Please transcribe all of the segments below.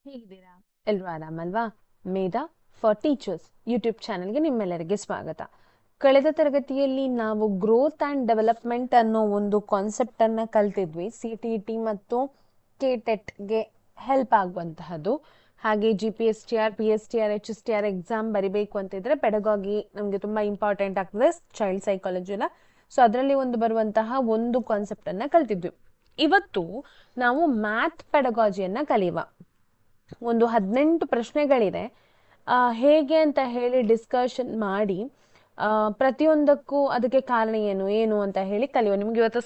ಹೇಗಿದ್ದೀರಾ? ಎಲ್ರೂ ಆರಾಮಲ್ವಾ? ಮೇಧಾ for teachers YouTube ಚಾನೆಲ್ಗೆ ನಿಮ್ಮೆಲ್ಲರಿಗೆ ಸ್ವಾಗತ. ಕಳೆದ ತರಗತಿಯಲ್ಲಿ ನಾವು ಗ್ರೋತ್ ಆ್ಯಂಡ್ ಡೆವಲಪ್ಮೆಂಟ್ ಅನ್ನೋ ಒಂದು ಕಾನ್ಸೆಪ್ಟನ್ನು ಕಲ್ತಿದ್ವಿ. CTET ಮತ್ತು KTETಗೆ ಹೆಲ್ಪ್ ಆಗುವಂತಹದ್ದು. ಹಾಗೆ GPSTR, PSTR, HSTR ಎಕ್ಸಾಮ್ ಬರಿಬೇಕು ಅಂತಿದ್ರೆ ಪೆಡಗಾಗಿ ನಮಗೆ ತುಂಬ ಇಂಪಾರ್ಟೆಂಟ್ ಆಗ್ತದೆ, ಚೈಲ್ಡ್ ಸೈಕಾಲಜಿನ. ಸೊ ಅದರಲ್ಲಿ ಬರುವಂತಹ ಒಂದು ಕಾನ್ಸೆಪ್ಟನ್ನು ಕಲ್ತಿದ್ವಿ. ಇವತ್ತು ನಾವು ಮ್ಯಾಥ್ ಪೆಡಗಾಜಿಯನ್ನು ಕಲಿಯುವ. 18 ಪ್ರಶ್ನೆಗಳಿದೆ. ಹೇಗೆ ಅಂತ ಹೇಳಿ ಡಿಸ್ಕಷನ್ ಮಾಡಿ ಪ್ರತಿಯೊಂದಕ್ಕೂ ಅದಕ್ಕೆ ಕಾರಣ ಏನು ಅಂತ ಹೇಳಿ ಕಲಿಯುವ. ನಿಮ್ಗೆ ಇವತ್ತು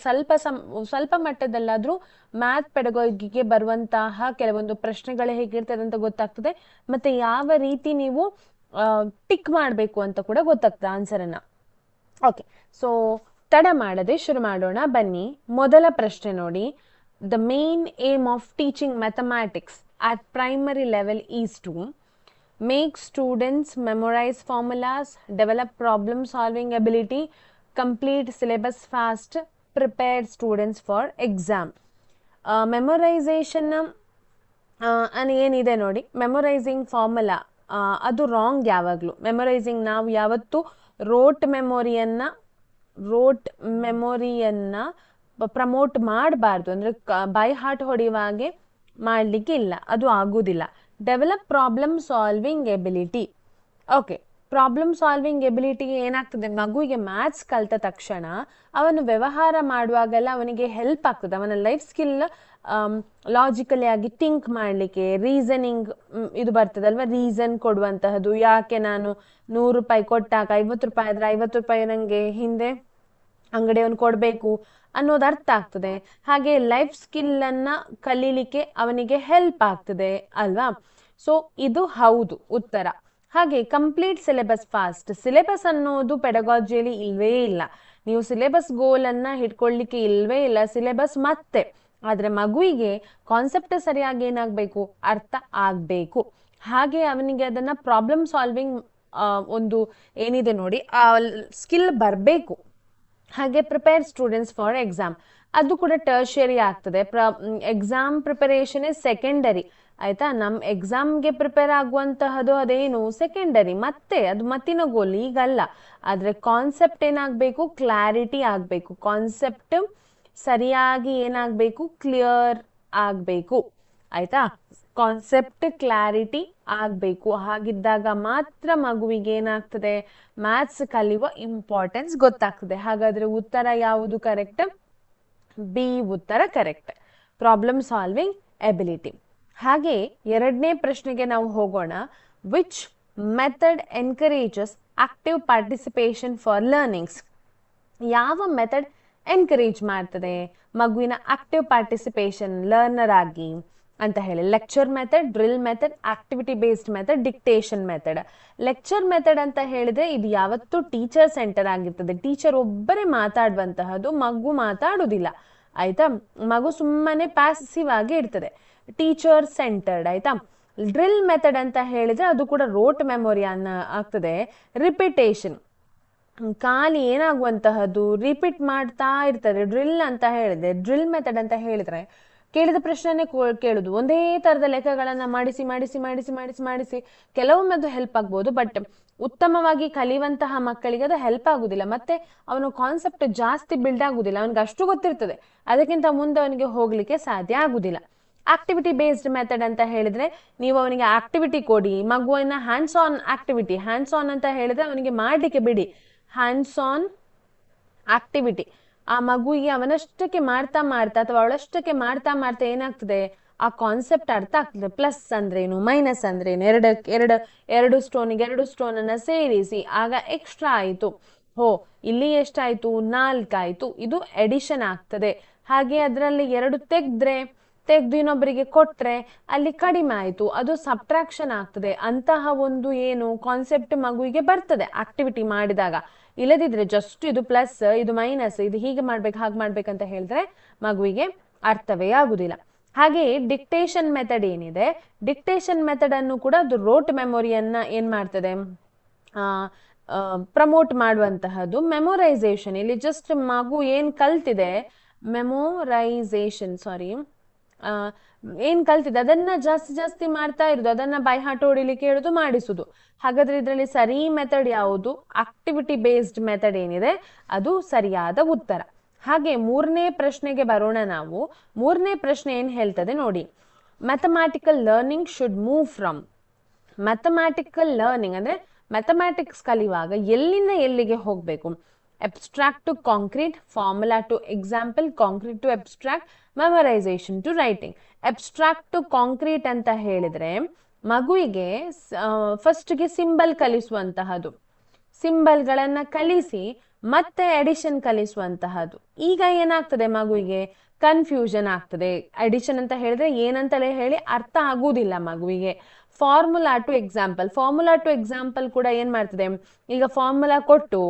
ಸ್ವಲ್ಪ ಮಟ್ಟದಲ್ಲಾದರೂ ಮ್ಯಾಥ್ ಪೆಡಗಾಗಿಗೆ ಬರುವಂತಹ ಕೆಲವೊಂದು ಪ್ರಶ್ನೆಗಳು ಹೇಗಿರ್ತದೆ ಅಂತ ಗೊತ್ತಾಗ್ತದೆ, ಮತ್ತೆ ಯಾವ ರೀತಿ ನೀವು ಟಿಕ್ ಮಾಡಬೇಕು ಅಂತ ಕೂಡ ಗೊತ್ತಾಗ್ತದೆ ಆನ್ಸರನ್ನು. ಓಕೆ, ಸೊ ತಡ ಮಾಡದೆ ಶುರು ಮಾಡೋಣ ಬನ್ನಿ. ಮೊದಲ ಪ್ರಶ್ನೆ ನೋಡಿ. The main aim of teaching mathematics at primary level is to make students memorize formulas, develop problem solving ability, complete syllabus fast, prepare students for exam. Memorization ಏನಿದೆ ನೋಡಿ, ಮೆಮೊರೈಸಿಂಗ್ ಫಾರ್ಮುಲಾ ಅದು ರಾಂಗ್. ಯಾವಾಗಲೂ ಮೆಮೊರೈಸಿಂಗ್ ನಾವು ಯಾವತ್ತೂ wrote ಮೆಮೊರಿಯನ್ನು promote ಮಾಡಬಾರ್ದು. ಅಂದರೆ by heart ಹೊಡೆಯುವಾಗೆ ಮಾಡಲಿಕ್ಕೆ ಇಲ್ಲ, ಅದು ಆಗೋದಿಲ್ಲ. Develop problem solving ability. Okay, problem solving ಎಬಿಲಿಟಿಗೆ ಏನಾಗ್ತದೆ, ಮಗುವಿಗೆ ಮ್ಯಾಥ್ಸ್ ಕಲಿತ ತಕ್ಷಣ ಅವನು ವ್ಯವಹಾರ ಮಾಡುವಾಗೆಲ್ಲ ಅವನಿಗೆ ಹೆಲ್ಪ್ ಆಗ್ತದೆ. ಅವನ ಲೈಫ್ ಸ್ಕಿಲ್ ಲಾಜಿಕಲಿ ಆಗಿ ಥಿಂಕ್ ಮಾಡಲಿಕ್ಕೆ, ರೀಸನಿಂಗ್ ಇದು ಬರ್ತದಲ್ವ, ರೀಸನ್ ಕೊಡುವಂತಹದ್ದು. ಯಾಕೆ ನಾನು 100 ರೂಪಾಯಿ ಕೊಟ್ಟಾಗ 50 ರೂಪಾಯಿ ಆದರೆ 50 ರೂಪಾಯಿ ನನಗೆ ಹಿಂದೆ ಅಂಗಡಿಯವನು ಕೊಡಬೇಕು ಅನ್ನೋದು ಅರ್ಥ ಆಗ್ತದೆ. ಹಾಗೆ ಲೈಫ್ ಸ್ಕಿಲ್ಲನ್ನು ಕಲೀಲಿಕ್ಕೆ ಅವನಿಗೆ ಹೆಲ್ಪ್ ಆಗ್ತದೆ ಅಲ್ವಾ? ಸೊ ಇದು ಹೌದು ಉತ್ತರ. ಹಾಗೆ ಕಂಪ್ಲೀಟ್ ಸಿಲೆಬಸ್ ಫಾಸ್ಟ್. ಸಿಲೆಬಸ್ ಅನ್ನೋದು ಪೆಡಗಾಜಿಯಲ್ಲಿ ಇಲ್ವೇ ಇಲ್ಲ. ನೀವು ಸಿಲೆಬಸ್ ಗೋಲನ್ನು ಹಿಡ್ಕೊಳ್ಳಿಕ್ಕೆ ಇಲ್ವೇ ಇಲ್ಲ. ಸಿಲೆಬಸ್ ಮತ್ತೆ, ಆದರೆ ಮಗುವಿಗೆ ಕಾನ್ಸೆಪ್ಟ್ ಸರಿಯಾಗಿ ಏನಾಗಬೇಕು, ಅರ್ಥ ಆಗಬೇಕು. ಹಾಗೆ ಅವನಿಗೆ ಅದನ್ನು ಪ್ರಾಬ್ಲಮ್ ಸಾಲ್ವಿಂಗ್ ಏನಿದೆ ನೋಡಿ, ಆ ಸ್ಕಿಲ್ ಬರಬೇಕು. ಹಾಗೆ ಪ್ರಿಪೇರ್ ಸ್ಟೂಡೆಂಟ್ಸ್ ಫಾರ್ ಎಕ್ಸಾಮ್, ಅದು ಕೂಡ ಟರ್ಷರಿ ಆಗ್ತದೆ. ಎಕ್ಸಾಮ್ ಪ್ರಿಪರೇಷನ್ ಸೆಕೆಂಡರಿ ಆಯ್ತಾ. ನಮ್ಮ ಎಕ್ಸಾಮ್ಗೆ ಪ್ರಿಪೇರ್ ಆಗುವಂತಹದ್ದು ಅದೇನು ಸೆಕೆಂಡರಿ, ಮತ್ತೆ ಅದು ಮತ್ತಿನ ಗೋಲ್, ಈಗಲ್ಲ. ಆದರೆ ಕಾನ್ಸೆಪ್ಟ್ ಏನಾಗಬೇಕು, ಕ್ಲಾರಿಟಿ ಆಗಬೇಕು. ಕಾನ್ಸೆಪ್ಟ್ ಸರಿಯಾಗಿ ಏನಾಗಬೇಕು, ಕ್ಲಿಯರ್ ಆಗಬೇಕು ಆಯ್ತಾ. ಕಾನ್ಸೆಪ್ಟ್ ಕ್ಲಾರಿಟಿ ಆಗಬೇಕು. ಹಾಗಿದ್ದಾಗ ಮಾತ್ರ ಮಗುವಿಗೆ ಏನಾಗ್ತದೆ, ಮ್ಯಾಥ್ಸ್ ಕಲಿಯುವ ಇಂಪಾರ್ಟೆನ್ಸ್ ಗೊತ್ತಾಗ್ತದೆ. ಹಾಗಾದ್ರೆ ಉತ್ತರ ಯಾವುದು ಕರೆಕ್ಟ್? ಬಿ ಉತ್ತರ ಕರೆಕ್ಟ್, ಪ್ರಾಬ್ಲಮ್ ಸಾಲ್ವಿಂಗ್ ಎಬಿಲಿಟಿ. ಹಾಗೆ ಎರಡನೇ ಪ್ರಶ್ನೆಗೆ ನಾವು ಹೋಗೋಣ. Which method encourages active participation for learnings? ಯಾವ ಮೆಥಡ್ ಎನ್ಕರೇಜ್ ಮಾಡ್ತದೆ ಮಗುವಿನ ಆಕ್ಟಿವ್ ಪಾರ್ಟಿಸಿಪೇಷನ್ ಲರ್ನರ್ ಆಗಿ ಅಂತ ಹೇಳಿ? Lecture method, drill method, activity based method, dictation method. Lecture method ಅಂತ ಹೇಳಿದ್ರೆ ಇದು ಯಾವತ್ತೂ ಟೀಚರ್ ಸೆಂಟರ್ ಆಗಿರ್ತದೆ. ಟೀಚರ್ ಒಬ್ಬರೇ ಮಾತಾಡುವಂತಹದ್ದು, ಮಗು ಮಾತಾಡುವುದಿಲ್ಲ ಆಯ್ತಾ. ಮಗು ಸುಮ್ಮನೆ ಪ್ಯಾಸಿವ್ ಆಗಿ ಇರ್ತದೆ, ಟೀಚರ್ ಸೆಂಟರ್ಡ್ ಆಯ್ತಾ. ಡ್ರಿಲ್ ಮೆಥಡ್ ಅಂತ ಹೇಳಿದ್ರೆ ಅದು ಕೂಡ ರೋಟ್ ಮೆಮೊರಿ ಆಗ್ತದೆ. ರಿಪಿಟೇಷನ್, ಖಾಲಿ ಏನಾಗುವಂತಹದ್ದು ರಿಪೀಟ್ ಮಾಡ್ತಾ ಇರ್ತದೆ. ಡ್ರಿಲ್ ಅಂತ ಹೇಳಿದ್ರೆ, ಡ್ರಿಲ್ ಮೆಥಡ್ ಅಂತ ಹೇಳಿದ್ರೆ ಕೇಳಿದ ಪ್ರಶ್ನೆನೇ ಕೇಳುದು, ಒಂದೇ ತರದ ಲೆಕ್ಕಗಳನ್ನ ಮಾಡಿಸಿ ಮಾಡಿಸಿ ಮಾಡಿಸಿ ಮಾಡಿಸಿ ಮಾಡಿಸಿ. ಕೆಲವೊಮ್ಮೆ ಅದು ಹೆಲ್ಪ್ ಆಗ್ಬೋದು, ಬಟ್ ಉತ್ತಮವಾಗಿ ಕಲಿಯುವಂತಹ ಮಕ್ಕಳಿಗೆ ಅದು ಹೆಲ್ಪ್ ಆಗುದಿಲ್ಲ. ಮತ್ತೆ ಅವನು ಕಾನ್ಸೆಪ್ಟ್ ಜಾಸ್ತಿ ಬಿಲ್ಡ್ ಆಗುದಿಲ್ಲ, ಅವನಿಗೆ ಅಷ್ಟು ಗೊತ್ತಿರ್ತದೆ, ಅದಕ್ಕಿಂತ ಮುಂದೆ ಅವನಿಗೆ ಹೋಗ್ಲಿಕ್ಕೆ ಸಾಧ್ಯ ಆಗುದಿಲ್ಲ. ಆಕ್ಟಿವಿಟಿ ಬೇಸ್ಡ್ ಮೆಥಡ್ ಅಂತ ಹೇಳಿದ್ರೆ ನೀವು ಅವನಿಗೆ ಆಕ್ಟಿವಿಟಿ ಕೊಡಿ, ಮಗುವಿನ hands on activity. Hands on ಅಂತ ಹೇಳಿದ್ರೆ ಅವನಿಗೆ ಮಾಡ್ಲಿಕ್ಕೆ ಬಿಡಿ, ಹ್ಯಾಂಡ್ಸ್ ಆನ್ ಆಕ್ಟಿವಿಟಿ. ಆ ಮಗುವಿಗೆ ಅವನಷ್ಟಕ್ಕೆ ಮಾಡ್ತಾ ಮಾಡ್ತಾ ಅಥವಾ ಅವಳಷ್ಟಕ್ಕೆ ಮಾಡ್ತಾ ಮಾಡ್ತಾ ಏನಾಗ್ತದೆ, ಆ ಕಾನ್ಸೆಪ್ಟ್ ಅರ್ಥ ಆಗ್ತದೆ. ಪ್ಲಸ್ ಅಂದ್ರೇನು, ಮೈನಸ್ ಅಂದ್ರೇನು, ಎರಡು ಸ್ಟೋನಿಗೆ 2 ಸ್ಟೋನನ್ನು ಸೇರಿಸಿ ಆಗ ಎಕ್ಸ್ಟ್ರಾ ಆಯಿತು. ಇಲ್ಲಿ ಎಷ್ಟಾಯಿತು, 4 ಆಯಿತು. ಇದು ಎಡಿಷನ್ ಆಗ್ತದೆ. ಹಾಗೆ ಅದರಲ್ಲಿ 2 ತೆಗೆದು ಇನ್ನೊಬ್ಬರಿಗೆ ಕೊಟ್ರೆ ಅಲ್ಲಿ ಕಡಿಮೆ ಆಯಿತು, ಅದು ಸಬ್ಟ್ರಾಕ್ಷನ್ ಆಗ್ತದೆ. ಅಂತಹ ಏನು ಕಾನ್ಸೆಪ್ಟ್ ಮಗುವಿಗೆ ಬರ್ತದೆ ಆಕ್ಟಿವಿಟಿ ಮಾಡಿದಾಗ. ಇಲ್ಲದಿದ್ರೆ ಜಸ್ಟ್ ಇದು ಪ್ಲಸ್, ಇದು ಮೈನಸ್, ಇದು ಹೀಗೆ ಮಾಡ್ಬೇಕು ಹಾಗೆ ಮಾಡ್ಬೇಕಂತ ಹೇಳಿದ್ರೆ ಮಗುವಿಗೆ ಅರ್ಥವೇ ಆಗುದಿಲ್ಲ. ಹಾಗೆ ಡಿಕ್ಟೇಷನ್ ಮೆಥಡ್ ಏನಿದೆ, ಡಿಕ್ಟೇಷನ್ ಮೆಥಡ್ ಅನ್ನು ಕೂಡ ಅದು ರೋಟ್ ಮೆಮೊರಿಯನ್ನ ಏನ್ ಮಾಡ್ತದೆ, ಪ್ರಮೋಟ್ ಮಾಡುವಂತಹದ್ದು. ಮೆಮೊರೈಸೇಷನ್, ಇಲ್ಲಿ ಜಸ್ಟ್ ಮಗು ಏನ್ ಕಲ್ತಿದೆ, ಏನ್ ಕಲ್ತಿದ್ದೆ ಅದನ್ನ ಜಾಸ್ತಿ ಮಾಡ್ತಾ ಇರೋದು, ಅದನ್ನ ಬೈ ಹಾರ್ಟ್ ಹೊಡಿಲಿಕ್ಕೆ ಹೇಳುದು, ಮಾಡಿಸುದು. ಹಾಗಾದ್ರೆ ಇದರಲ್ಲಿ ಸರಿ ಮೆಥಡ್ ಯಾವುದು? ಆಕ್ಟಿವಿಟಿ ಬೇಸ್ಡ್ ಮೆಥಡ್ ಏನಿದೆ ಅದು ಸರಿಯಾದ ಉತ್ತರ. ಹಾಗೆ ಮೂರನೇ ಪ್ರಶ್ನೆಗೆ ಬರೋಣ ನಾವು. ಮೂರನೇ ಪ್ರಶ್ನೆ ಏನ್ ಹೇಳ್ತದೆ ನೋಡಿ, mathematical learning should move from. Mathematical learning ಅಂದ್ರೆ ಮ್ಯಾಥಮ್ಯಾಟಿಕ್ಸ್ ಕಲಿಯುವಾಗ ಎಲ್ಲಿಂದ ಎಲ್ಲಿಗೆ ಹೋಗ್ಬೇಕು? Abstract to concrete, formula to example, concrete to abstract, memorisation to writing. Abstract to concrete ಅಂತ ಹೇಳಿದ್ರೆ ಮಗುವಿಗೆ ಫಸ್ಟ್ಗೆ ಸಿಂಬಲ್ ಕಲಿಸುವಂತಹದ್ದು, ಸಿಂಬಲ್ಗಳನ್ನ ಕಲಿಸಿ ಮತ್ತೆ ಅಡಿಷನ್ ಕಲಿಸುವಂತಹದ್ದು. ಈಗ ಏನಾಗ್ತದೆ ಮಗುವಿಗೆ ಕನ್ಫ್ಯೂಷನ್ ಆಗ್ತದೆ. ಅಡಿಷನ್ ಅಂತ ಹೇಳಿದ್ರೆ ಏನಂತಲೇ ಹೇಳಿ ಅರ್ಥ ಆಗುವುದಿಲ್ಲ ಮಗುವಿಗೆ. Formula to example, formula to example ಕೂಡ ಏನ್ ಮಾಡ್ತದೆ, ಈಗ ಫಾರ್ಮುಲಾ ಕೊಟ್ಟು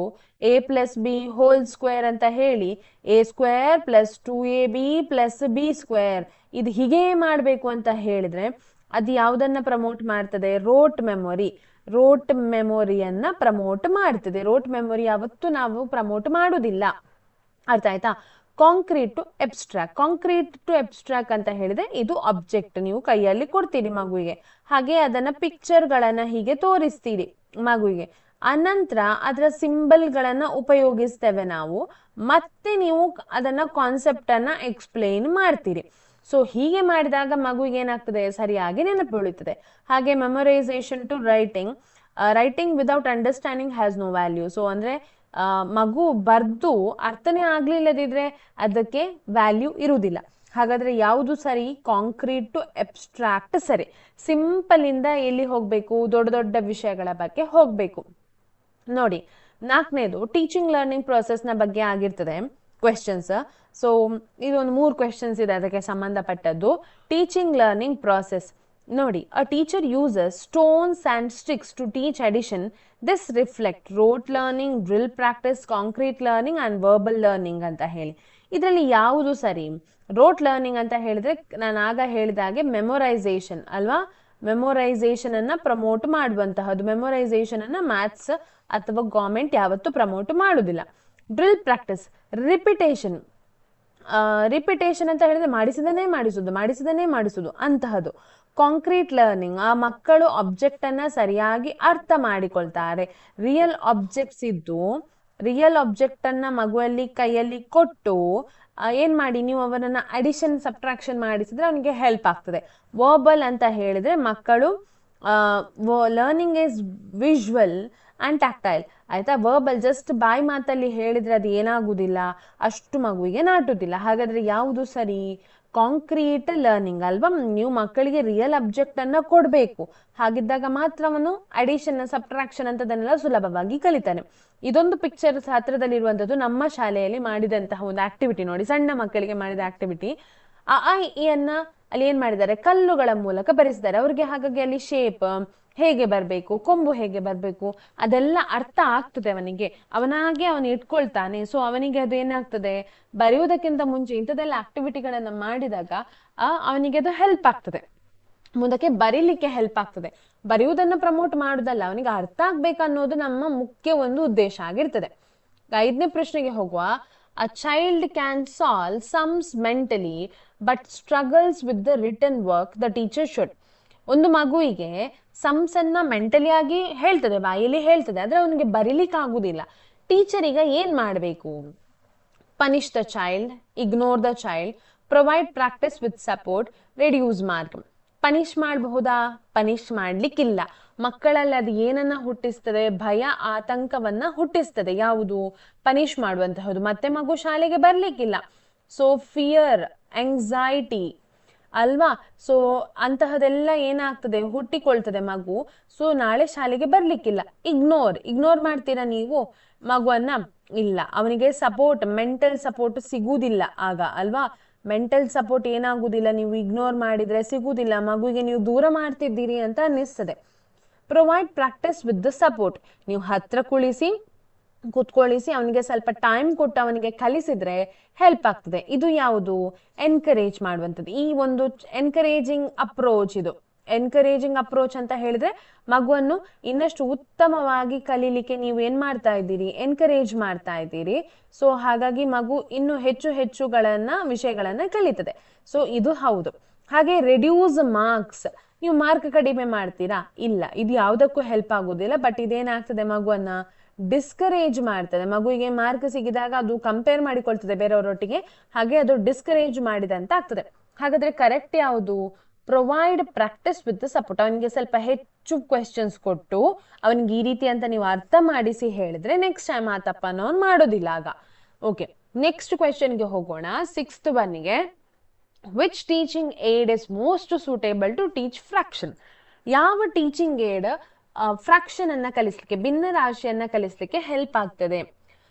a plus b whole square ಅಂತ ಹೇಳಿ a square plus 2ab plus b square ಇದು ಹೀಗೆ ಮಾಡಬೇಕು ಅಂತ ಹೇಳಿದ್ರೆ ಅದು ಯಾವುದನ್ನ ಪ್ರಮೋಟ್ ಮಾಡ್ತದೆ? Rote memory. ರೋಟ್ ಮೆಮೊರಿಯನ್ನ ಪ್ರಮೋಟ್ ಮಾಡ್ತದೆ. ರೋಟ್ ಮೆಮೊರಿ ಯಾವತ್ತು ನಾವು ಪ್ರಮೋಟ್ ಮಾಡುವುದಿಲ್ಲ. ಅರ್ಥ ಆಯ್ತಾ? Concrete to abstract, concrete to abstract ಅಂತ ಹೇಳಿದ್ರೆ ಇದು ಆಬ್ಜೆಕ್ಟ್ ನೀವು ಕೈಯಲ್ಲಿ ಕೊಡ್ತೀರಿ ಮಗುವಿಗೆ, ಹಾಗೆ ಅದನ್ನ ಪಿಕ್ಚರ್ಗಳನ್ನ ಹೀಗೆ ತೋರಿಸ್ತೀರಿ ಮಗುವಿಗೆ. ಅನಂತರ ಅದರ ಸಿಂಬಲ್ಗಳನ್ನ ಉಪಯೋಗಿಸ್ತೇವೆ ನಾವು, ಮತ್ತೆ ನೀವು ಅದನ್ನ ಕಾನ್ಸೆಪ್ಟ್ ಅನ್ನ ಎಕ್ಸ್ಪ್ಲೇನ್ ಮಾಡ್ತೀರಿ. ಸೊ ಹೀಗೆ ಮಾಡಿದಾಗ ಮಗುವಿಗೆ ಏನಾಗ್ತದೆ? ಸರಿಯಾಗಿ ನೆನಪು ಉಳಿತದೆ. ಹಾಗೆ memorisation to writing, writing without understanding has no value. So ಅಂದ್ರೆ ಮಗು ಬರ್ದು ಅರ್ಥನೇ ಆಗ್ಲಿಲ್ಲದಿದ್ರೆ ಅದಕ್ಕೆ ವ್ಯಾಲ್ಯೂ ಇರುವುದಿಲ್ಲ. ಹಾಗಾದ್ರೆ ಯಾವುದು ಸರಿ? ಕಾಂಕ್ರೀಟ್ ಟು ಅಬ್ಸ್ಟ್ರಾಕ್ಟ್ ಸರಿ. ಸಿಂಪಲ್ ಇಂದ ಎಲ್ಲಿ ಹೋಗ್ಬೇಕು? ದೊಡ್ಡ ದೊಡ್ಡ ವಿಷಯಗಳ ಬಗ್ಗೆ ಹೋಗ್ಬೇಕು. ನೋಡಿ, ನಾಲ್ಕನೇದು ಟೀಚಿಂಗ್ ಲರ್ನಿಂಗ್ ಪ್ರೊಸೆಸ್ ನ ಬಗ್ಗೆ ಆಗಿರ್ತದೆ ಕ್ವೆಶನ್ಸ್. ಸೊ ಇದೊಂದು 3 ಕ್ವೆಶನ್ಸ್ ಇದೆ ಅದಕ್ಕೆ ಸಂಬಂಧಪಟ್ಟದ್ದು. ಟೀಚಿಂಗ್ ಲರ್ನಿಂಗ್ ಪ್ರಾಸೆಸ್ ನೋಡಿ, a teacher uses stones and sticks to teach addition. This reflect rote learning, drill practice, concrete learning and verbal learning ಅಂತ ಹೇಳಿ. ಇದರಲ್ಲಿ ಯಾವುದು ಸರಿ? ರೋಟ್ ಲರ್ನಿಂಗ್ ಅಂತ ಹೇಳಿದ್ರೆ ನಾನು ಆಗ ಹೇಳಿದಾಗೆ ಮೆಮೊರೈಸೇಷನ್ ಅಲ್ವಾ? ಮೆಮೊರೈಸೇಷನ್ ಅನ್ನ ಪ್ರಮೋಟ್ ಮಾಡುವಂತಹದ್ದು. ಮೆಮೊರೈಸೇಷನ್ ಅನ್ನ ಮ್ಯಾಥ್ಸ್ ಅಥವಾ ಗವರ್ಮೆಂಟ್ ಯಾವತ್ತೂ ಪ್ರಮೋಟ್ ಮಾಡುವುದಿಲ್ಲ. Drill practice, repetition. ರಿಪಿಟೇಷನ್ ಅಂತ ಹೇಳಿದ್ರೆ ಮಾಡಿಸಿದನೇ ಮಾಡಿಸುದು ಅಂತಹದ್ದು. ಕಾಂಕ್ರೀಟ್ ಲರ್ನಿಂಗ್, ಆ ಮಕ್ಕಳು ಆಬ್ಜೆಕ್ಟ್ ಅನ್ನ ಸರಿಯಾಗಿ ಅರ್ಥ ಮಾಡಿಕೊಳ್ತಾರೆ. ರಿಯಲ್ ಆಬ್ಜೆಕ್ಟ್ಸ್ ಇದ್ದು ರಿಯಲ್ ಆಬ್ಜೆಕ್ಟ್ ಅನ್ನ ಮಗುವಲ್ಲಿ ಕೈಯಲ್ಲಿ ಕೊಟ್ಟು ಏನ್ ಮಾಡಿ ನೀವು ಅವರನ್ನ ಅಡಿಷನ್ ಸಬ್ಟ್ರಾಕ್ಷನ್ ಮಾಡಿಸಿದ್ರೆ ಅವನಿಗೆ ಹೆಲ್ಪ್ ಆಗ್ತದೆ. ವರ್ಬಲ್ ಅಂತ ಹೇಳಿದ್ರೆ ಮಕ್ಕಳು learning is visual and tactile. ಆಯ್ತಾ? ವರ್ಬಲ್ ಜಸ್ಟ್ ಬಾಯಿ ಮಾತಲ್ಲಿ ಹೇಳಿದ್ರೆ ಅದು ಏನಾಗುದಿಲ್ಲ, ಅಷ್ಟು ಮಗುವಿಗೆ ನಾಟುದಿಲ್ಲ. ಹಾಗಾದ್ರೆ ಯಾವುದು ಸರಿ? ಕಾಂಕ್ರೀಟ್ ಲರ್ನಿಂಗ್ ಅಲ್ವಾ? ನೀವು ಮಕ್ಕಳಿಗೆ ರಿಯಲ್ ಅಬ್ಜೆಕ್ಟ್ ಅನ್ನ ಕೊಡ್ಬೇಕು. ಹಾಗಿದ್ದಾಗ ಮಾತ್ರ ಅವನು ಅಡಿಷನ್ ಸಬ್ಟ್ರಾಕ್ಷನ್ ಅಂತದನ್ನೆಲ್ಲ ಸುಲಭವಾಗಿ ಕಲಿತಾನೆ. ಇದೊಂದು ಪಿಕ್ಚರ್ ಹತ್ರದಲ್ಲಿರುವಂತದ್ದು ನಮ್ಮ ಶಾಲೆಯಲ್ಲಿ ಮಾಡಿದಂತಹ ಒಂದು ಆಕ್ಟಿವಿಟಿ ನೋಡಿ, ಸಣ್ಣ ಮಕ್ಕಳಿಗೆ ಮಾಡಿದ ಆಕ್ಟಿವಿಟಿ. ಆ ಇ ಅನ್ನ ಅಲ್ಲಿ ಏನ್ ಮಾಡಿದ್ದಾರೆ? ಕಲ್ಲುಗಳ ಮೂಲಕ ಬರೆಸಿದ್ದಾರೆ ಅವ್ರಿಗೆ. ಹಾಗಾಗಿ ಅಲ್ಲಿ ಶೇಪ್ ಹೇಗೆ ಬರ್ಬೇಕು, ಕೊಂಬು ಹೇಗೆ ಬರ್ಬೇಕು ಅದೆಲ್ಲ ಅರ್ಥ ಆಗ್ತದೆ ಅವನಿಗೆ. ಅವನಾಗೆ ಅವನು ಇಟ್ಕೊಳ್ತಾನೆ. ಸೊ ಅವನಿಗೆ ಅದು ಏನಾಗ್ತದೆ? ಬರೆಯುವುದಕ್ಕಿಂತ ಮುಂಚೆ ಇಂಥದೆಲ್ಲ ಆಕ್ಟಿವಿಟಿಗಳನ್ನ ಮಾಡಿದಾಗ ಅವನಿಗೆ ಅದು ಹೆಲ್ಪ್ ಆಗ್ತದೆ, ಮುಂದಕ್ಕೆ ಬರೀಲಿಕ್ಕೆ ಹೆಲ್ಪ್ ಆಗ್ತದೆ. ಬರೆಯುವುದನ್ನು ಪ್ರಮೋಟ್ ಮಾಡುದಲ್ಲ, ಅವನಿಗೆ ಅರ್ಥ ಆಗ್ಬೇಕನ್ನೋದು ನಮ್ಮ ಮುಖ್ಯ ಒಂದು ಉದ್ದೇಶ ಆಗಿರ್ತದೆ. 5ನೇ ಪ್ರಶ್ನೆಗೆ ಹೋಗುವ. A child can solve sums mentally but struggles with the written work the teacher should. ಒಂದು ಮಗುವಿಗೆ ಸಮ್ಸ್ ಅನ್ನ ಮೆಂಟಲಿ ಆಗಿ ಹೇಳ್ತದೆ, ಬಾಯಲ್ಲಿ ಹೇಳ್ತದೆ, ಆದ್ರೆ ಅವನಿಗೆ ಬರೀಲಿಕ್ಕೆ ಆಗುದಿಲ್ಲ. ಟೀಚರ್ ಈಗ ಏನ್ ಮಾಡ್ಬೇಕು? Punish the child, ignore the child, provide practice with support, reduce mark. Punish ಮಾಡಬಹುದಾ? ಪನಿಷ್ ಮಾಡ್ಲಿಕ್ಕಿಲ್ಲ. ಮಕ್ಕಳಲ್ಲಿ ಅದು ಏನನ್ನ ಹುಟ್ಟಿಸ್ತದೆ? ಭಯ, ಆತಂಕವನ್ನ ಹುಟ್ಟಿಸ್ತದೆ. ಯಾವುದು? ಪನಿಷ್ ಮಾಡುವಂತಹದ್ದು. ಮತ್ತೆ ಮಗು ಶಾಲೆಗೆ ಬರ್ಲಿಕ್ಕಿಲ್ಲ. ಸೊ ಫಿಯರ್, ಆಂಗ್ಸೈಟಿ ಅಲ್ವಾ? ಸೊ ಅಂತಹದೆಲ್ಲ ಏನಾಗ್ತದೆ? ಹುಟ್ಟಿಕೊಳ್ತದೆ ಮಗು. ಸೊ ನಾಳೆ ಶಾಲೆಗೆ ಬರ್ಲಿಕ್ಕಿಲ್ಲ. ಇಗ್ನೋರ್ ಮಾಡ್ತೀರಾ ನೀವು ಮಗುವನ್ನ? ಇಲ್ಲ. ಅವನಿಗೆ ಸಪೋರ್ಟ್, ಮೆಂಟಲ್ ಸಪೋರ್ಟ್ ಸಿಗುವುದಿಲ್ಲ ಆಗ ಅಲ್ವಾ? ಮೆಂಟಲ್ ಸಪೋರ್ಟ್ ಏನಾಗುದಿಲ್ಲ, ನೀವು ಇಗ್ನೋರ್ ಮಾಡಿದ್ರೆ ಸಿಗುದಿಲ್ಲ, ಮಗುವಿಗೆ ನೀವು ದೂರ ಮಾಡ್ತಿದ್ದೀರಿ ಅಂತ ಅನ್ನಿಸ್ತದೆ. Provide practice with the support, ನೀವು ಹತ್ರ ಕುತ್ಕೊಳ್ಳಿಸಿ ಅವನಿಗೆ ಸ್ವಲ್ಪ ಟೈಮ್ ಕೊಟ್ಟು ಅವನಿಗೆ ಕಲಿಸಿದ್ರೆ ಹೆಲ್ಪ್ ಆಗ್ತದೆ. ಇದು ಯಾವುದು? ಎನ್ಕರೇಜ್ ಮಾಡುವಂಥದ್ದು. ಈ ಒಂದು ಎನ್ಕರೇಜಿಂಗ್ ಅಪ್ರೋಚ್, ಇದು ಎನ್ಕರೇಜಿಂಗ್ ಅಪ್ರೋಚ್ ಅಂತ ಹೇಳಿದ್ರೆ ಮಗುವನ್ನು ಇನ್ನಷ್ಟು ಉತ್ತಮವಾಗಿ ಕಲೀಲಿಕ್ಕೆ ನೀವು ಏನ್ ಮಾಡ್ತಾ ಇದ್ದೀರಿ, ಎನ್ಕರೇಜ್ ಮಾಡ್ತಾ ಇದ್ದೀರಿ. ಸೊ ಹಾಗಾಗಿ ಮಗು ಇನ್ನು ಹೆಚ್ಚುಗಳನ್ನ ವಿಷಯಗಳನ್ನ ಕಲಿತದೆ. ಸೊ ಇದು ಹೌದು. ಹಾಗೆ ರೆಡ್ಯೂಸ್ ಮಾರ್ಕ್ಸ್, ನೀವು ಮಾರ್ಕ್ ಕಡಿಮೆ ಮಾಡ್ತೀರಾ? ಇಲ್ಲ, ಇದು ಯಾವುದಕ್ಕೂ ಹೆಲ್ಪ್ ಆಗುದಿಲ್ಲ. ಬಟ್ ಇದೇನಾಗ್ತದೆ, ಮಗುವನ್ನ ಡಿಸ್ಕರೇಜ್ ಮಾಡ್ತದೆ. ಮಗುವಿಗೆ ಮಾರ್ಕ್ ಸಿಗಿದಾಗ ಅದು ಕಂಪೇರ್ ಮಾಡಿಕೊಳ್ತದೆ ಬೇರೆಯವರೊಟ್ಟಿಗೆ, ಹಾಗೆ ಅದು ಡಿಸ್ಕರೇಜ್ ಮಾಡಿದಂತ ಆಗ್ತದೆ. ಹಾಗಾದ್ರೆ ಕರೆಕ್ಟ್ ಯಾವುದು? Provide practice with support. ಅವನಿಗೆ ಸ್ವಲ್ಪ ಹೆಚ್ಚು ಕ್ವೆಶ್ಚನ್ಸ್ ಕೊಟ್ಟು ಅವನಿಗೆ ಈ ರೀತಿ ಅಂತ ನೀವು ಅರ್ಥ ಮಾಡಿಸಿ ಹೇಳಿದ್ರೆ ನೆಕ್ಸ್ಟ್ ಟೈಮ್ ಆ ತಪ್ಪನ್ನು ಅವನು ಮಾಡೋದಿಲ್ಲ ಆಗ. ಓಕೆ, ನೆಕ್ಸ್ಟ್ ಕ್ವೆಶ್ಚನ್ಗೆ ಹೋಗೋಣ. 6th ಒನ್ಗೆ, which teaching aid is most suitable to teach fraction? ಯಾವ ಟೀಚಿಂಗ್ ಏಡ್ ಫ್ರಾಕ್ಷನ್ ಅನ್ನ ಕಲಿಸ್ಲಿಕ್ಕೆ, ಭಿನ್ನ ರಾಶಿಯನ್ನ ಕಲಿಸ್ಲಿಕ್ಕೆ ಹೆಲ್ಪ್ ಆಗ್ತದೆ?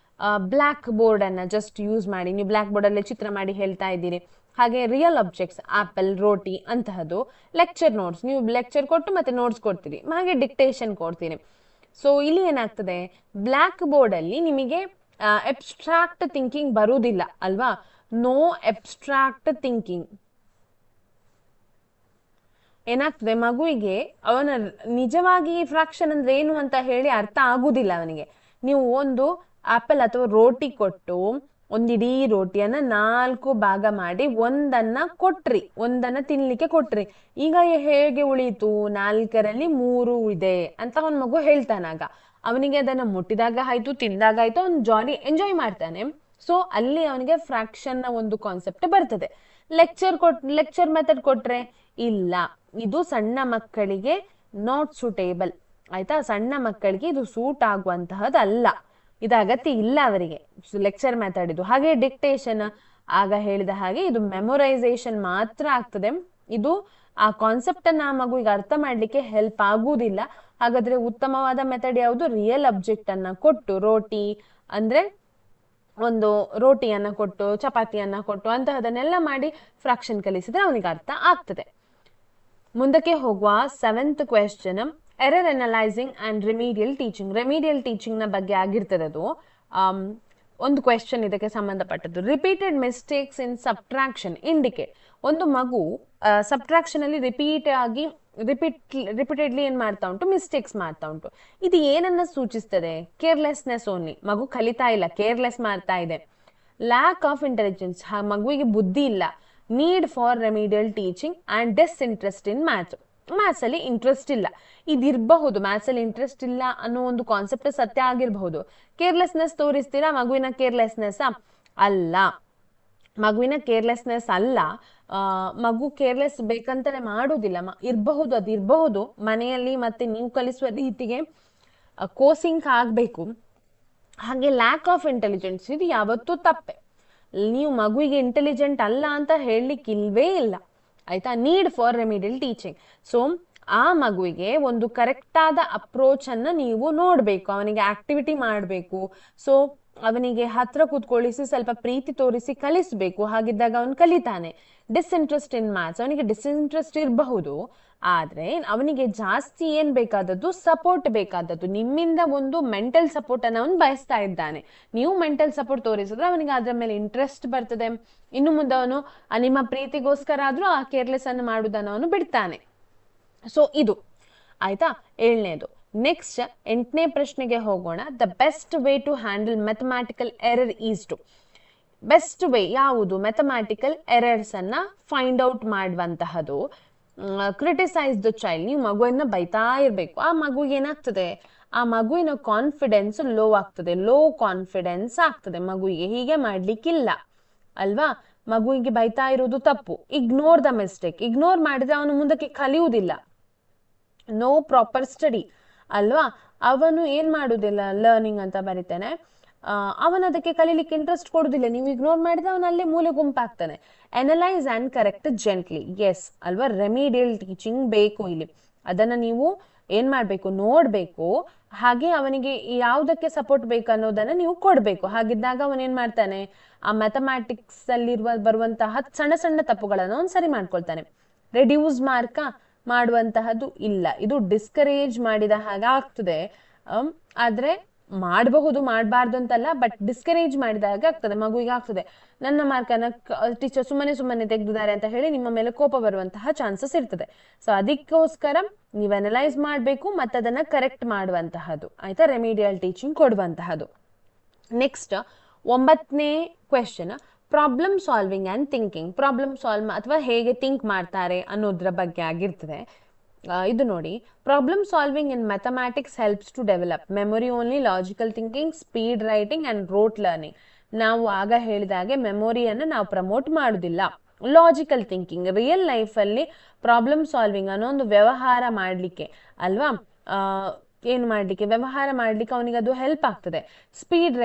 ಬ್ಲ್ಯಾಕ್ ಬೋರ್ಡ್ ಅನ್ನ ಜಸ್ಟ್ ಯೂಸ್ ಮಾಡಿ, ನೀವು ಬ್ಲ್ಯಾಕ್ ಬೋರ್ಡ್ ಅಲ್ಲಿ ಚಿತ್ರ ಮಾಡಿ ಹೇಳ್ತಾ ಇದ್ದೀರಿ. ಹಾಗೆ ರಿಯಲ್ ಆಬ್ಜೆಕ್ಟ್ಸ್, ಆಪಲ್, ರೋಟಿ ಅಂತಹದ್ದು. ಲೆಕ್ಚರ್ ನೋಟ್ಸ್, ನೀವು ಲೆಕ್ಚರ್ ಕೊಟ್ಟು ಮತ್ತೆ ನೋಟ್ಸ್ ಕೊಡ್ತೀರಿ, ಹಾಗೆ ಡಿಕ್ಟೇಷನ್ ಕೊಡ್ತೀರಿ. ಸೊ ಇಲ್ಲಿ ಏನಾಗ್ತದೆ, ಬ್ಲ್ಯಾಕ್ ಬೋರ್ಡ್ ಅಲ್ಲಿ ನಿಮಗೆ ಅಬ್ಸ್ಟ್ರಾಕ್ಟ್ ಥಿಂಕಿಂಗ್ ಬರುವುದಿಲ್ಲ ಅಲ್ವಾ? No abstract thinking. ಏನಾಗ್ತದೆ, ಮಗುವಿಗೆ ಅವನ ನಿಜವಾಗಿ ಫ್ರಾಕ್ಷನ್ ಅಂದ್ರೆ ಏನು ಅಂತ ಹೇಳಿ ಅರ್ಥ ಆಗುದಿಲ್ಲ ಅವನಿಗೆ. ನೀವು ಒಂದು ಆಪಲ್ ಅಥವಾ ರೋಟಿ ಕೊಟ್ಟು ಒಂದಿಡೀ ರೋಟಿಯನ್ನ 4 ಭಾಗ ಮಾಡಿ ಒಂದನ್ನ ತಿನ್ಲಿಕ್ಕೆ ಕೊಟ್ರಿ. ಈಗ ಹೇಗೆ ಉಳೀತು? 4ರಲ್ಲಿ 3 ಇದೆ ಅಂತ ಅವನ ಮಗು ಹೇಳ್ತಾನಾಗ ಅವನಿಗೆ ಅದನ್ನ ಮುಟ್ಟಿದಾಗ ಆಯ್ತು, ತಿಂದಾಗ ಆಯ್ತು, ಅವ್ನು ಎಂಜಾಯ್ ಮಾಡ್ತಾನೆ. ಸೊ ಅಲ್ಲಿ ಅವನಿಗೆ ಫ್ರಾಕ್ಷನ್ ನ ಒಂದು ಕಾನ್ಸೆಪ್ಟ್ ಬರ್ತದೆ. ಲೆಕ್ಚರ್ ಮೆಥಡ್ ಕೊಟ್ರೆ ಇಲ್ಲ, ಇದು ಸಣ್ಣ ಮಕ್ಕಳಿಗೆ ನಾಟ್ ಸೂಟೇಬಲ್. ಆಯ್ತಾ? ಸಣ್ಣ ಮಕ್ಕಳಿಗೆ ಇದು ಸೂಟ್ ಆಗುವಂತಹದ್ದು ಅಲ್ಲ, ಇದು ಅಗತ್ಯ ಇಲ್ಲ ಅವರಿಗೆ ಲೆಕ್ಚರ್ ಮೆಥಡ್ ಇದು. ಹಾಗೆ ಡಿಕ್ಟೇಷನ್, ಆಗ ಹೇಳಿದ ಹಾಗೆ ಇದು ಮೆಮೊರೈಸೇಷನ್ ಮಾತ್ರ ಆಗ್ತದೆ. ಇದು ಆ ಕಾನ್ಸೆಪ್ಟ್ ಅನ್ನ ಆ ಮಗುವಿಗೆ ಅರ್ಥ ಮಾಡ್ಲಿಕ್ಕೆ ಹೆಲ್ಪ್ ಆಗುವುದಿಲ್ಲ. ಹಾಗಾದ್ರೆ ಉತ್ತಮವಾದ ಮೆಥಡ್ ಯಾವುದು? ರಿಯಲ್ ಅಬ್ಜೆಕ್ಟ್ ಅನ್ನ ಕೊಟ್ಟು, ರೋಟಿ ಅಂದ್ರೆ ಒಂದು ರೋಟಿಯನ್ನ ಕೊಟ್ಟು, ಚಪಾತಿಯನ್ನ ಕೊಟ್ಟು ಅಂತಹದನ್ನೆಲ್ಲ ಮಾಡಿ ಫ್ರಾಕ್ಷನ್ ಕಲಿಸಿದ್ರೆ ಅವನಿಗೆ ಅರ್ಥ ಆಗ್ತದೆ. ಮುಂದಕ್ಕೆ ಹೋಗುವ 7th question, error analysing and remedial teaching. Remedial teaching ನ ಬಗ್ಗೆ ಆಗಿರ್ತದೆ ಅದು. ಒಂದು ಕ್ವೆಶ್ಚನ್ ಇದಕ್ಕೆ ಸಂಬಂಧಪಟ್ಟದ್ದು. ರಿಪೀಟೆಡ್ ಮಿಸ್ಟೇಕ್ಸ್ ಇನ್ ಸಬ್ಟ್ರಾಕ್ಷನ್ ಇಂಡಿಕೇಟ್. ಒಂದು ಮಗು ಸಬ್ಟ್ರಾಕ್ಷನ್ ಅಲ್ಲಿ ರಿಪೀಟೆಡ್ಲಿ ಏನ್ ಮಾಡ್ತಾ ಉಂಟು? ಮಿಸ್ಟೇಕ್ಸ್ ಮಾಡ್ತಾ ಉಂಟು. ಇದು ಏನನ್ನ ಸೂಚಿಸ್ತದೆ? Carelessness only. ಮಗು ಕಲಿತಾ ಇಲ್ಲ, ಕೇರ್ಲೆಸ್ ಮಾಡ್ತಾ ಇದೆ. ಲ್ಯಾಕ್ ಆಫ್ ಇಂಟೆಲಿಜೆನ್ಸ್, ಮಗುವಿಗೆ ಬುದ್ಧಿ ಇಲ್ಲ. Need for remedial teaching and disinterest in maths. Maths ಅಲ್ಲಿ ಇಂಟ್ರೆಸ್ಟ್ ಇಲ್ಲ, ಇದಿರಬಹುದು. ಮ್ಯಾಥ್ಸ್ ಅಲ್ಲಿ ಇಂಟ್ರೆಸ್ಟ್ ಇಲ್ಲ ಅನ್ನೋ ಒಂದು ಕಾನ್ಸೆಪ್ಟ್ ಸತ್ಯ ಆಗಿರಬಹುದು. ಕೇರ್ಲೆಸ್ನೆಸ್ ತೋರಿಸ್ತೀರಾ? ಮಗುವಿನ ಕೇರ್ಲೆಸ್ನೆಸ್ ಅಲ್ಲ, ಮಗುವಿನ ಕೇರ್ಲೆಸ್ನೆಸ್ ಅಲ್ಲ. ಮಗು ಕೇರ್ಲೆಸ್ ಬೇಕಂತಾನೆ ಮಾಡುವುದಿಲ್ಲ. ಇರಬಹುದು, ಅದು ಇರಬಹುದು ಮನೆಯಲ್ಲಿ. ಮತ್ತೆ ನೀವು ಕಲಿಸುವ ರೀತಿಗೆ ಕೋಸಿಂಗ್ ಆಗ್ಬೇಕು. ಹಾಗೆ ಲ್ಯಾಕ್ ಆಫ್ ಇಂಟೆಲಿಜೆನ್ಸ್, ಇದು ಯಾವತ್ತೂ ತಪ್ಪೆ. ನೀವು ಮಗುವಿಗೆ ಇಂಟೆಲಿಜೆಂಟ್ ಅಲ್ಲ ಅಂತ ಹೇಳಲಿಕ್ಕೆ ಇಲ್ವೇ ಇಲ್ಲ. ಆಯ್ತಾ? Need for remedial teaching. So ಆ ಮಗುವಿಗೆ ಒಂದು ಕರೆಕ್ಟ್ ಆದ ಅಪ್ರೋಚ್ ಅನ್ನ ನೀವು ನೋಡ್ಬೇಕು, ಅವನಿಗೆ ಆಕ್ಟಿವಿಟಿ ಮಾಡಬೇಕು. ಸೊ ಅವನಿಗೆ ಹತ್ರ ಕೂತ್ಕೊಳ್ಳಿಸಿ ಸ್ವಲ್ಪ ಪ್ರೀತಿ ತೋರಿಸಿ ಕಲಿಸ್ಬೇಕು. ಹಾಗಿದ್ದಾಗ ಅವನು ಕಲಿತಾನೆ. ಡಿಸ್ಇಂಟ್ರೆಸ್ಟ್ ಇನ್ ಮ್ಯಾಥ್ಸ್, ಅವನಿಗೆ ಡಿಸ್ಇಂಟ್ರೆಸ್ಟ್ ಇರಬಹುದು, ಆದ್ರೆ ಅವನಿಗೆ ಜಾಸ್ತಿ ಏನ್ ಬೇಕಾದದ್ದು? ಸಪೋರ್ಟ್ ಬೇಕಾದದ್ದು. ನಿಮ್ಮಿಂದ ಒಂದು ಮೆಂಟಲ್ ಸಪೋರ್ಟ್ ಅನ್ನ ಅವನು ಬಯಸ್ತಾ ಇದ್ದಾನೆ. ನೀವು ಮೆಂಟಲ್ ಸಪೋರ್ಟ್ ತೋರಿಸಿದ್ರೆ ಅವನಿಗೆ ಅದ್ರ ಮೇಲೆ ಇಂಟ್ರೆಸ್ಟ್ ಬರ್ತದೆ. ಇನ್ನು ಮುಂದೆ ಅವನು ನಿಮ್ಮ ಪ್ರೀತಿಗೋಸ್ಕರ ಆದ್ರೂ ಆ ಕೇರ್ಲೆಸ್ ಅನ್ನು ಮಾಡುವುದನ್ನು ಅವನು ಬಿಡ್ತಾನೆ. ಸೊ ಇದು ಆಯ್ತಾ, 7ನೇದು. ನೆಕ್ಸ್ಟ್ 8ನೇ ಪ್ರಶ್ನೆಗೆ ಹೋಗೋಣ. The best way to handle mathematical error is to. Best way ಯಾವುದು? ಮ್ಯಾಥಮ್ಯಾಟಿಕಲ್ ಎರರ್ಸ್ ಅನ್ನ ಫೈಂಡ್ ಔಟ್ ಮಾಡುವಂತಹದ್ದು. ಕ್ರಿಟಿಸೈಸ್ ದ ಚೈಲ್ಡ್, ನೀವು ಮಗುವನ್ನ ಬೈತಾ ಇರ್ಬೇಕು. ಆ ಮಗುಗೆ ಏನಾಗ್ತದೆ? ಆ ಮಗುವಿನ ಕಾನ್ಫಿಡೆನ್ಸ್ ಲೋ ಆಗ್ತದೆ, ಲೋ ಕಾನ್ಫಿಡೆನ್ಸ್ ಆಗ್ತದೆ ಮಗುವಿಗೆ. ಹೀಗೆ ಮಾಡ್ಲಿಕ್ಕಿಲ್ಲ ಅಲ್ವಾ? ಮಗುವಿಗೆ ಬೈತಾ ಇರೋದು ತಪ್ಪು. ಇಗ್ನೋರ್ ದ ಮಿಸ್ಟೇಕ್, ಇಗ್ನೋರ್ ಮಾಡಿದ್ರೆ ಅವನು ಮುಂದಕ್ಕೆ ಕಲಿಯುವುದಿಲ್ಲ. ನೋ ಪ್ರಾಪರ್ ಸ್ಟಡಿ ಅಲ್ವಾ? ಅವನು ಏನ್ ಮಾಡುದಿಲ್ಲ, ಲರ್ನಿಂಗ್ ಅಂತ ಬರೀತಾನೆ, ಅವನ ಅದಕ್ಕೆ ಕಲೀಲಿಕ್ಕೆ ಇಂಟ್ರೆಸ್ಟ್ ಕೊಡುದಿಲ್ಲ. ನೀವು ಇಗ್ನೋರ್ ಮಾಡಿದ್ರೆ ಅವನ ಅಲ್ಲೇ ಮೂಲೆ ಗುಂಪಾಗ್ತಾನೆ. Analyse and correct gently, yes ಅಲ್ವಾ? ರೆಮಿಡಿಯಲ್ ಟೀಚಿಂಗ್ ಬೇಕು ಇಲ್ಲಿ. ಅದನ್ನ ನೀವು ಏನ್ ಮಾಡ್ಬೇಕು? ನೋಡ್ಬೇಕು. ಹಾಗೆ ಅವನಿಗೆ ಯಾವುದಕ್ಕೆ ಸಪೋರ್ಟ್ ಬೇಕು ಅನ್ನೋದನ್ನ ನೀವು ಕೊಡ್ಬೇಕು. ಹಾಗಿದ್ದಾಗ ಅವನೇನ್ ಮಾಡ್ತಾನೆ? ಆ ಮ್ಯಾಥಮ್ಯಾಟಿಕ್ಸ್ ಅಲ್ಲಿ ಬರುವಂತಹ ಸಣ್ಣ ಸಣ್ಣ ತಪ್ಪುಗಳನ್ನು ಅವನು ಸರಿ ಮಾಡ್ಕೊಳ್ತಾನೆ. ರೆಡ್ಯೂಸ್ ಮಾರ್ಕ ಮಾಡುವಂತಹದ್ದು ಇಲ್ಲ, ಇದು ಡಿಸ್ಕರೇಜ್ ಮಾಡಿದ ಹಾಗೆ ಆಗ್ತದೆ. ಆದ್ರೆ ಮಾಡಬಹುದು, ಮಾಡಬಾರ್ದು ಅಂತಲ್ಲ, ಬಟ್ ಡಿಸ್ಕರೇಜ್ ಮಾಡಿದಾಗ ಆಗ್ತದೆ, ಮಗುವಿಗೆ ಆಗ್ತದೆ ನನ್ನ ಮಾರ್ಕನ್ನು ಟೀಚರ್ ಸುಮ್ಮನೆ ಸುಮ್ಮನೆ ತೆಗೆದಿದ್ದಾರೆ ಅಂತ ಹೇಳಿ ನಿಮ್ಮ ಮೇಲೆ ಕೋಪ ಬರುವಂತಹ ಚಾನ್ಸಸ್ ಇರ್ತದೆ. ಸೊ ಅದಕ್ಕೋಸ್ಕರ ನೀವು ಅನಲೈಸ್ ಮಾಡಬೇಕು ಮತ್ತು ಅದನ್ನು ಕರೆಕ್ಟ್ ಮಾಡುವಂತಹದ್ದು, ಆಯ್ತಾ, ರೆಮಿಡಿಯಲ್ ಟೀಚಿಂಗ್ ಕೊಡುವಂತಹದ್ದು. ನೆಕ್ಸ್ಟ್ 9ನೇ question, problem solving and thinking. Problem solve ಅಥವಾ ಹೇಗೆ ಥಿಂಕ್ ಮಾಡ್ತಾರೆ ಅನ್ನೋದ್ರ ಬಗ್ಗೆ ಆಗಿರ್ತದೆ. ಇದು ನೋಡಿ, problem solving in mathematics helps to develop memory only, logical thinking, speed writing and rote learning. ನಾವು ಆಗ ಹೇಳಿದಾಗೆ ಮೆಮೊರಿಯನ್ನು ನಾವು ಪ್ರಮೋಟ್ ಮಾಡೋದಿಲ್ಲ. ಲಾಜಿಕಲ್ ಥಿಂಕಿಂಗ್, ರಿಯಲ್ ಲೈಫಲ್ಲಿ ಪ್ರಾಬ್ಲಮ್ ಸಾಲ್ವಿಂಗ್ ಅನ್ನೋ ಒಂದು ವ್ಯವಹಾರ ಮಾಡಲಿಕ್ಕೆ ಅಲ್ವಾ, ಏನು ಮಾಡಲಿಕ್ಕೆ, ವ್ಯವಹಾರ ಮಾಡಲಿಕ್ಕೆ ಅವನಿಗೆ ಅದು ಹೆಲ್ಪ್ ಆಗ್ತದೆ. ಸ್ಪೀಡ್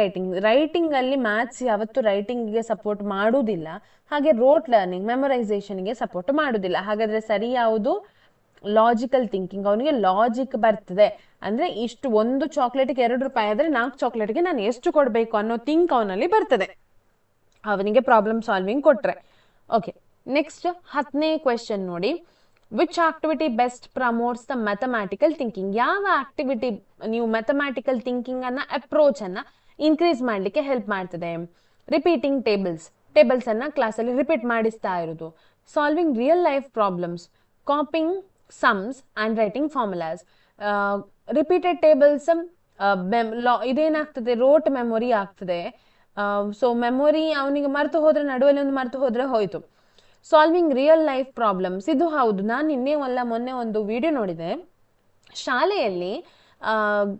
ರೈಟಿಂಗಲ್ಲಿ ಮ್ಯಾಥ್ಸ್ ಯಾವತ್ತು ರೈಟಿಂಗಿಗೆ ಸಪೋರ್ಟ್ ಮಾಡುವುದಿಲ್ಲ. ಹಾಗೆ ರೋಟ್ ಲರ್ನಿಂಗ್, ಮೆಮೊರೈಸೇಷನ್ಗೆ ಸಪೋರ್ಟ್ ಮಾಡುವುದಿಲ್ಲ. ಹಾಗಾದರೆ ಸರಿ ಯಾವುದು? Logical thinking. ಅವನಿಗೆ ಲಾಜಿಕ್ ಬರ್ತದೆ, ಅಂದರೆ ಇಷ್ಟು ಒಂದು ಚಾಕ್ಲೇಟ್ಗೆ 2 ರೂಪಾಯಿ ಆದರೆ 4 ಚಾಕ್ಲೇಟ್ಗೆ ನಾನು ಎಷ್ಟು ಕೊಡಬೇಕು ಅನ್ನೋ ಥಿಂಕ್ ಅವನಲ್ಲಿ ಬರ್ತದೆ, ಅವನಿಗೆ ಪ್ರಾಬ್ಲಮ್ ಸಾಲ್ವಿಂಗ್ ಕೊಟ್ಟರೆ. ಓಕೆ, ನೆಕ್ಸ್ಟ್ 10ನೇ ಕ್ವೆಶ್ಚನ್ ನೋಡಿ, which activity best promotes the mathematical thinking. ಯಾವ ಆಕ್ಟಿವಿಟಿ ನೀವು ಮ್ಯಾಥಮ್ಯಾಟಿಕಲ್ ಥಿಂಕಿಂಗನ್ನು ಅಪ್ರೋಚನ್ನು ಇನ್ಕ್ರೀಸ್ ಮಾಡಲಿಕ್ಕೆ ಹೆಲ್ಪ್ ಮಾಡ್ತದೆ? ರಿಪೀಟಿಂಗ್ ಟೇಬಲ್ಸನ್ನು ಕ್ಲಾಸಲ್ಲಿ ರಿಪೀಟ್ ಮಾಡಿಸ್ತಾ ಇರೋದು, solving real life problems, copying sums and writing formulas. Repeated tables ಇದೇನಾಗ್ತದೆ, ರೋಟ್ ಮೆಮೊರಿ ಆಗ್ತದೆ. ಸೊ ಮೆಮೊರಿ ಅವನಿಗೆ ಮರೆತು ಹೋದರೆ, ನಡುವಲ್ಲಿ ಒಂದು ಮರೆತು ಹೋದರೆ ಹೋಯಿತು. ಸಾಲ್ವಿಂಗ್ ರಿಯಲ್ ಲೈಫ್ ಪ್ರಾಬ್ಲಮ್ಸ್, ಇದು ಹೌದು. ನಾನು ಮೊನ್ನೆ ಒಂದು ವಿಡಿಯೋ ನೋಡಿದೆ, ಶಾಲೆಯಲ್ಲಿ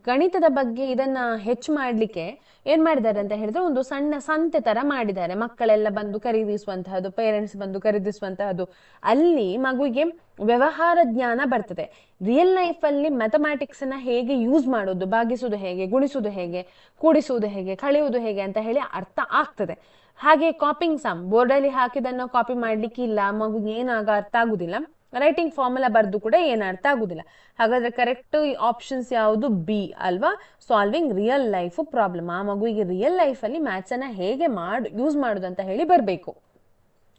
ಗಣಿತದ ಬಗ್ಗೆ ಇದನ್ನು ಹೆಚ್ಚು ಮಾಡಲಿಕ್ಕೆ ಏನು ಮಾಡಿದ್ದಾರೆ ಅಂತ ಹೇಳಿದ್ರೆ, ಒಂದು ಸಣ್ಣ ಸಂತೆ ಥರ ಮಾಡಿದ್ದಾರೆ. ಮಕ್ಕಳೆಲ್ಲ ಬಂದು ಖರೀದಿಸುವಂತಹದ್ದು, ಪೇರೆಂಟ್ಸ್ ಬಂದು ಖರೀದಿಸುವಂತಹದ್ದು. ಅಲ್ಲಿ ಮಗುವಿಗೆ ವ್ಯವಹಾರ ಜ್ಞಾನ ಬರ್ತದೆ. ರಿಯಲ್ ಲೈಫಲ್ಲಿ ಮ್ಯಾಥಮ್ಯಾಟಿಕ್ಸನ್ನು ಹೇಗೆ ಯೂಸ್ ಮಾಡೋದು, ಭಾಗಿಸುವುದು ಹೇಗೆ, ಗುಣಿಸುವುದು ಹೇಗೆ, ಕೂಡಿಸುವುದು ಹೇಗೆ, ಕಳೆಯುವುದು ಹೇಗೆ ಅಂತ ಹೇಳಿ ಅರ್ಥ ಆಗ್ತದೆ. ಹಾಗೆ ಕಾಪಿಂಗ್ ಸಮ್, ಬೋರ್ಡಲ್ಲಿ ಹಾಕಿದನ್ನು ಕಾಪಿ ಮಾಡಲಿಕ್ಕೆ ಇಲ್ಲ, ಮಗುಗೆ ಏನಾಗ ಅರ್ಥ ಆಗುದಿಲ್ಲ. ರೈಟಿಂಗ್ ಫಾರ್ಮುಲಾ ಬರೆದು ಕೂಡ ಏನು ಅರ್ಥ ಆಗುದಿಲ್ಲ. ಹಾಗಾದ್ರೆ ಕರೆಕ್ಟ್ ಆಪ್ಷನ್ಸ್ ಯಾವುದು? ಬಿ ಅಲ್ವಾ, ಸಾಲ್ವಿಂಗ್ ರಿಯಲ್ ಲೈಫ್ ಪ್ರಾಬ್ಲಮ್. ಆ ಮಗುವಿಗೆ ರಿಯಲ್ ಲೈಫಲ್ಲಿ ಮ್ಯಾಥ್ಸನ್ನು ಹೇಗೆ ಯೂಸ್ ಮಾಡೋದು ಅಂತ ಹೇಳಿ ಬರಬೇಕು.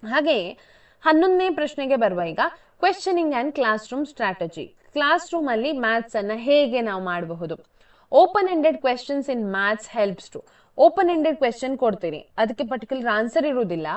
ಹಾಗೆಯೇ 11ನೇ ಪ್ರಶ್ನೆಗೆ ಬರುವ ಈಗ, questioning and classroom strategy. Class ರೂಮಲ್ಲಿ ಮ್ಯಾಥ್ಸನ್ನು ಹೇಗೆ ನಾವು ಮಾಡಬಹುದು? Open ended questions in maths helps to. Open ended question ಕೊಡ್ತೀರಿ, ಅದಕ್ಕೆ ಪರ್ಟಿಕ್ಯುಲರ್ ಆನ್ಸರ್ ಇರುವುದಿಲ್ಲ,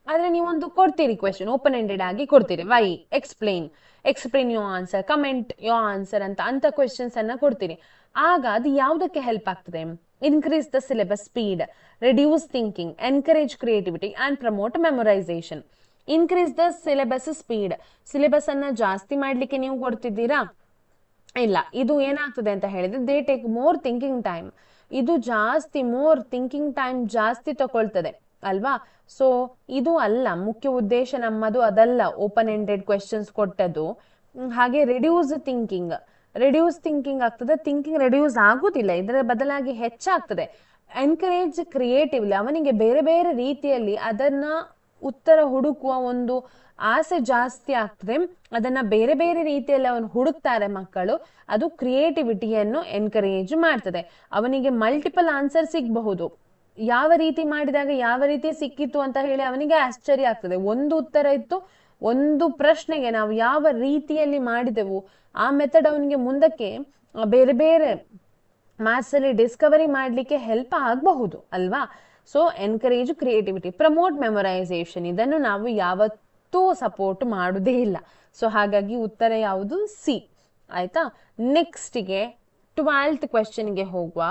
ಆದರೆ ನೀವೊಂದು ಕೊಡ್ತೀರಿ ಕ್ವೆಶ್ಚನ್, ಓಪನ್ ಎಂಡೆಡ್ ಆಗಿ ಕೊಡ್ತೀರಿ. Why, explain your answer, comment your answer ಅಂತ ಕ್ವೆಶ್ಚನ್ಸ್ ಅನ್ನ ಕೊಡ್ತೀರಿ. ಆಗ ಅದು ಯಾವುದಕ್ಕೆ ಹೆಲ್ಪ್ ಆಗ್ತದೆ? Increase the syllabus speed, reduce thinking, encourage creativity and promote memorisation. Increase the syllabus speed, syllabus ಅನ್ನ ಜಾಸ್ತಿ ಮಾಡಲಿಕ್ಕೆ ನೀವು ಕೊಡ್ತಿದ್ದೀರಾ? ಇಲ್ಲ, ಇದು ಏನಾಗ್ತದೆ ಅಂತ ಹೇಳಿದ್ರೆ, they take more thinking time. ಇದು ಮೋರ್ ಥಿಂಕಿಂಗ್ ಟೈಮ್ ಜಾಸ್ತಿ ತಗೊಳ್ತದೆ ಅಲ್ವಾ. ಸೊ ಇದು ಅಲ್ಲ ಮುಖ್ಯ ಉದ್ದೇಶ ನಮ್ಮದು, ಅದಲ್ಲ ಓಪನ್ ಎಂಡೆಡ್ ಕ್ವೆಶ್ಚನ್ಸ್ ಕೊಟ್ಟದ್ದು. ಹಾಗೆ ರಿಡ್ಯೂಸ್ ಥಿಂಕಿಂಗ್ ಆಗ್ತದೆ, ಥಿಂಕಿಂಗ್ ರಿಡ್ಯೂಸ್ ಆಗುದಿಲ್ಲ, ಇದರ ಬದಲಾಗಿ ಹೆಚ್ಚಾಗ್ತದೆ. ಎನ್ಕರೇಜ್ ಕ್ರಿಯೇಟಿವ್ಲಿ, ಅವನಿಗೆ ಬೇರೆ ಬೇರೆ ರೀತಿಯಲ್ಲಿ ಅದನ್ನ ಉತ್ತರ ಹುಡುಕುವ ಒಂದು ಆಸೆ ಜಾಸ್ತಿ ಆಗ್ತದೆ. ಅದನ್ನ ಬೇರೆ ಬೇರೆ ರೀತಿಯಲ್ಲಿ ಅವನು ಹುಡುಕ್ತಾರೆ ಮಕ್ಕಳು, ಅದು ಕ್ರಿಯೇಟಿವಿಟಿಯನ್ನು ಎನ್ಕರೇಜ್ ಮಾಡ್ತದೆ. ಅವನಿಗೆ ಮಲ್ಟಿಪಲ್ ಆನ್ಸರ್ ಸಿಗಬಹುದು, ಯಾವ ರೀತಿ ಮಾಡಿದಾಗ ಯಾವ ರೀತಿ ಸಿಕ್ಕಿತ್ತು ಅಂತ ಹೇಳಿ ಅವನಿಗೆ ಆಶ್ಚರ್ಯ ಆಗ್ತದೆ. ಒಂದು ಉತ್ತರ ಇತ್ತು, ಒಂದು ಪ್ರಶ್ನೆಗೆ ನಾವು ಯಾವ ರೀತಿಯಲ್ಲಿ ಮಾಡಿದೆವು ಆ ಮೆಥಡ್ ಅವನಿಗೆ ಮುಂದಕ್ಕೆ ಬೇರೆ ಬೇರೆ ಮ್ಯಾಥ್ಸ್ ಅಲ್ಲಿ ಡಿಸ್ಕವರಿ ಮಾಡಲಿಕ್ಕೆ ಹೆಲ್ಪ್ ಆಗಬಹುದು ಅಲ್ವಾ. So encourage creativity, promote memorisation, ಇದನ್ನು ನಾವು ಯಾವತ್ತೂ ಸಪೋರ್ಟ್ ಮಾಡುವುದೇ ಇಲ್ಲ. ಸೊ ಹಾಗಾಗಿ ಉತ್ತರ ಯಾವುದು? ಸಿ. ಆಯ್ತಾ. ನೆಕ್ಸ್ಟ್ಗೆ 12th ಕ್ವೆಶ್ಚನ್ಗೆ ಹೋಗುವ.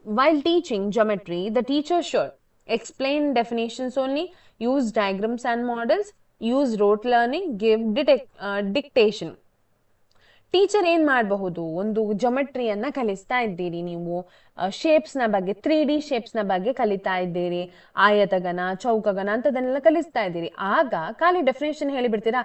While teaching geometry, the teacher should explain definitions only, use diagrams and models, use rote learning, give dictation. Teacher ಏನು ಮಾಡಬಹುದು? ಒಂದು ಜೊಮೆಟ್ರಿಯನ್ನು ಕಲಿಸ್ತಾ ಇದ್ದೀರಿ ನೀವು, ಶೇಪ್ಸ್ನ ಬಗ್ಗೆ 3D ಶೇಪ್ಸ್ನ ಬಗ್ಗೆ ಕಲಿತಾ ಇದ್ದೀರಿ, ಆಯತಗನ, ಚೌಕಗನ ಅಂತದನ್ನೆಲ್ಲ ಕಲಿಸ್ತಾ ಇದ್ದೀರಿ. ಆಗ ಖಾಲಿ ಡೆಫಿನೇಷನ್ ಹೇಳಿಬಿಡ್ತೀರಾ,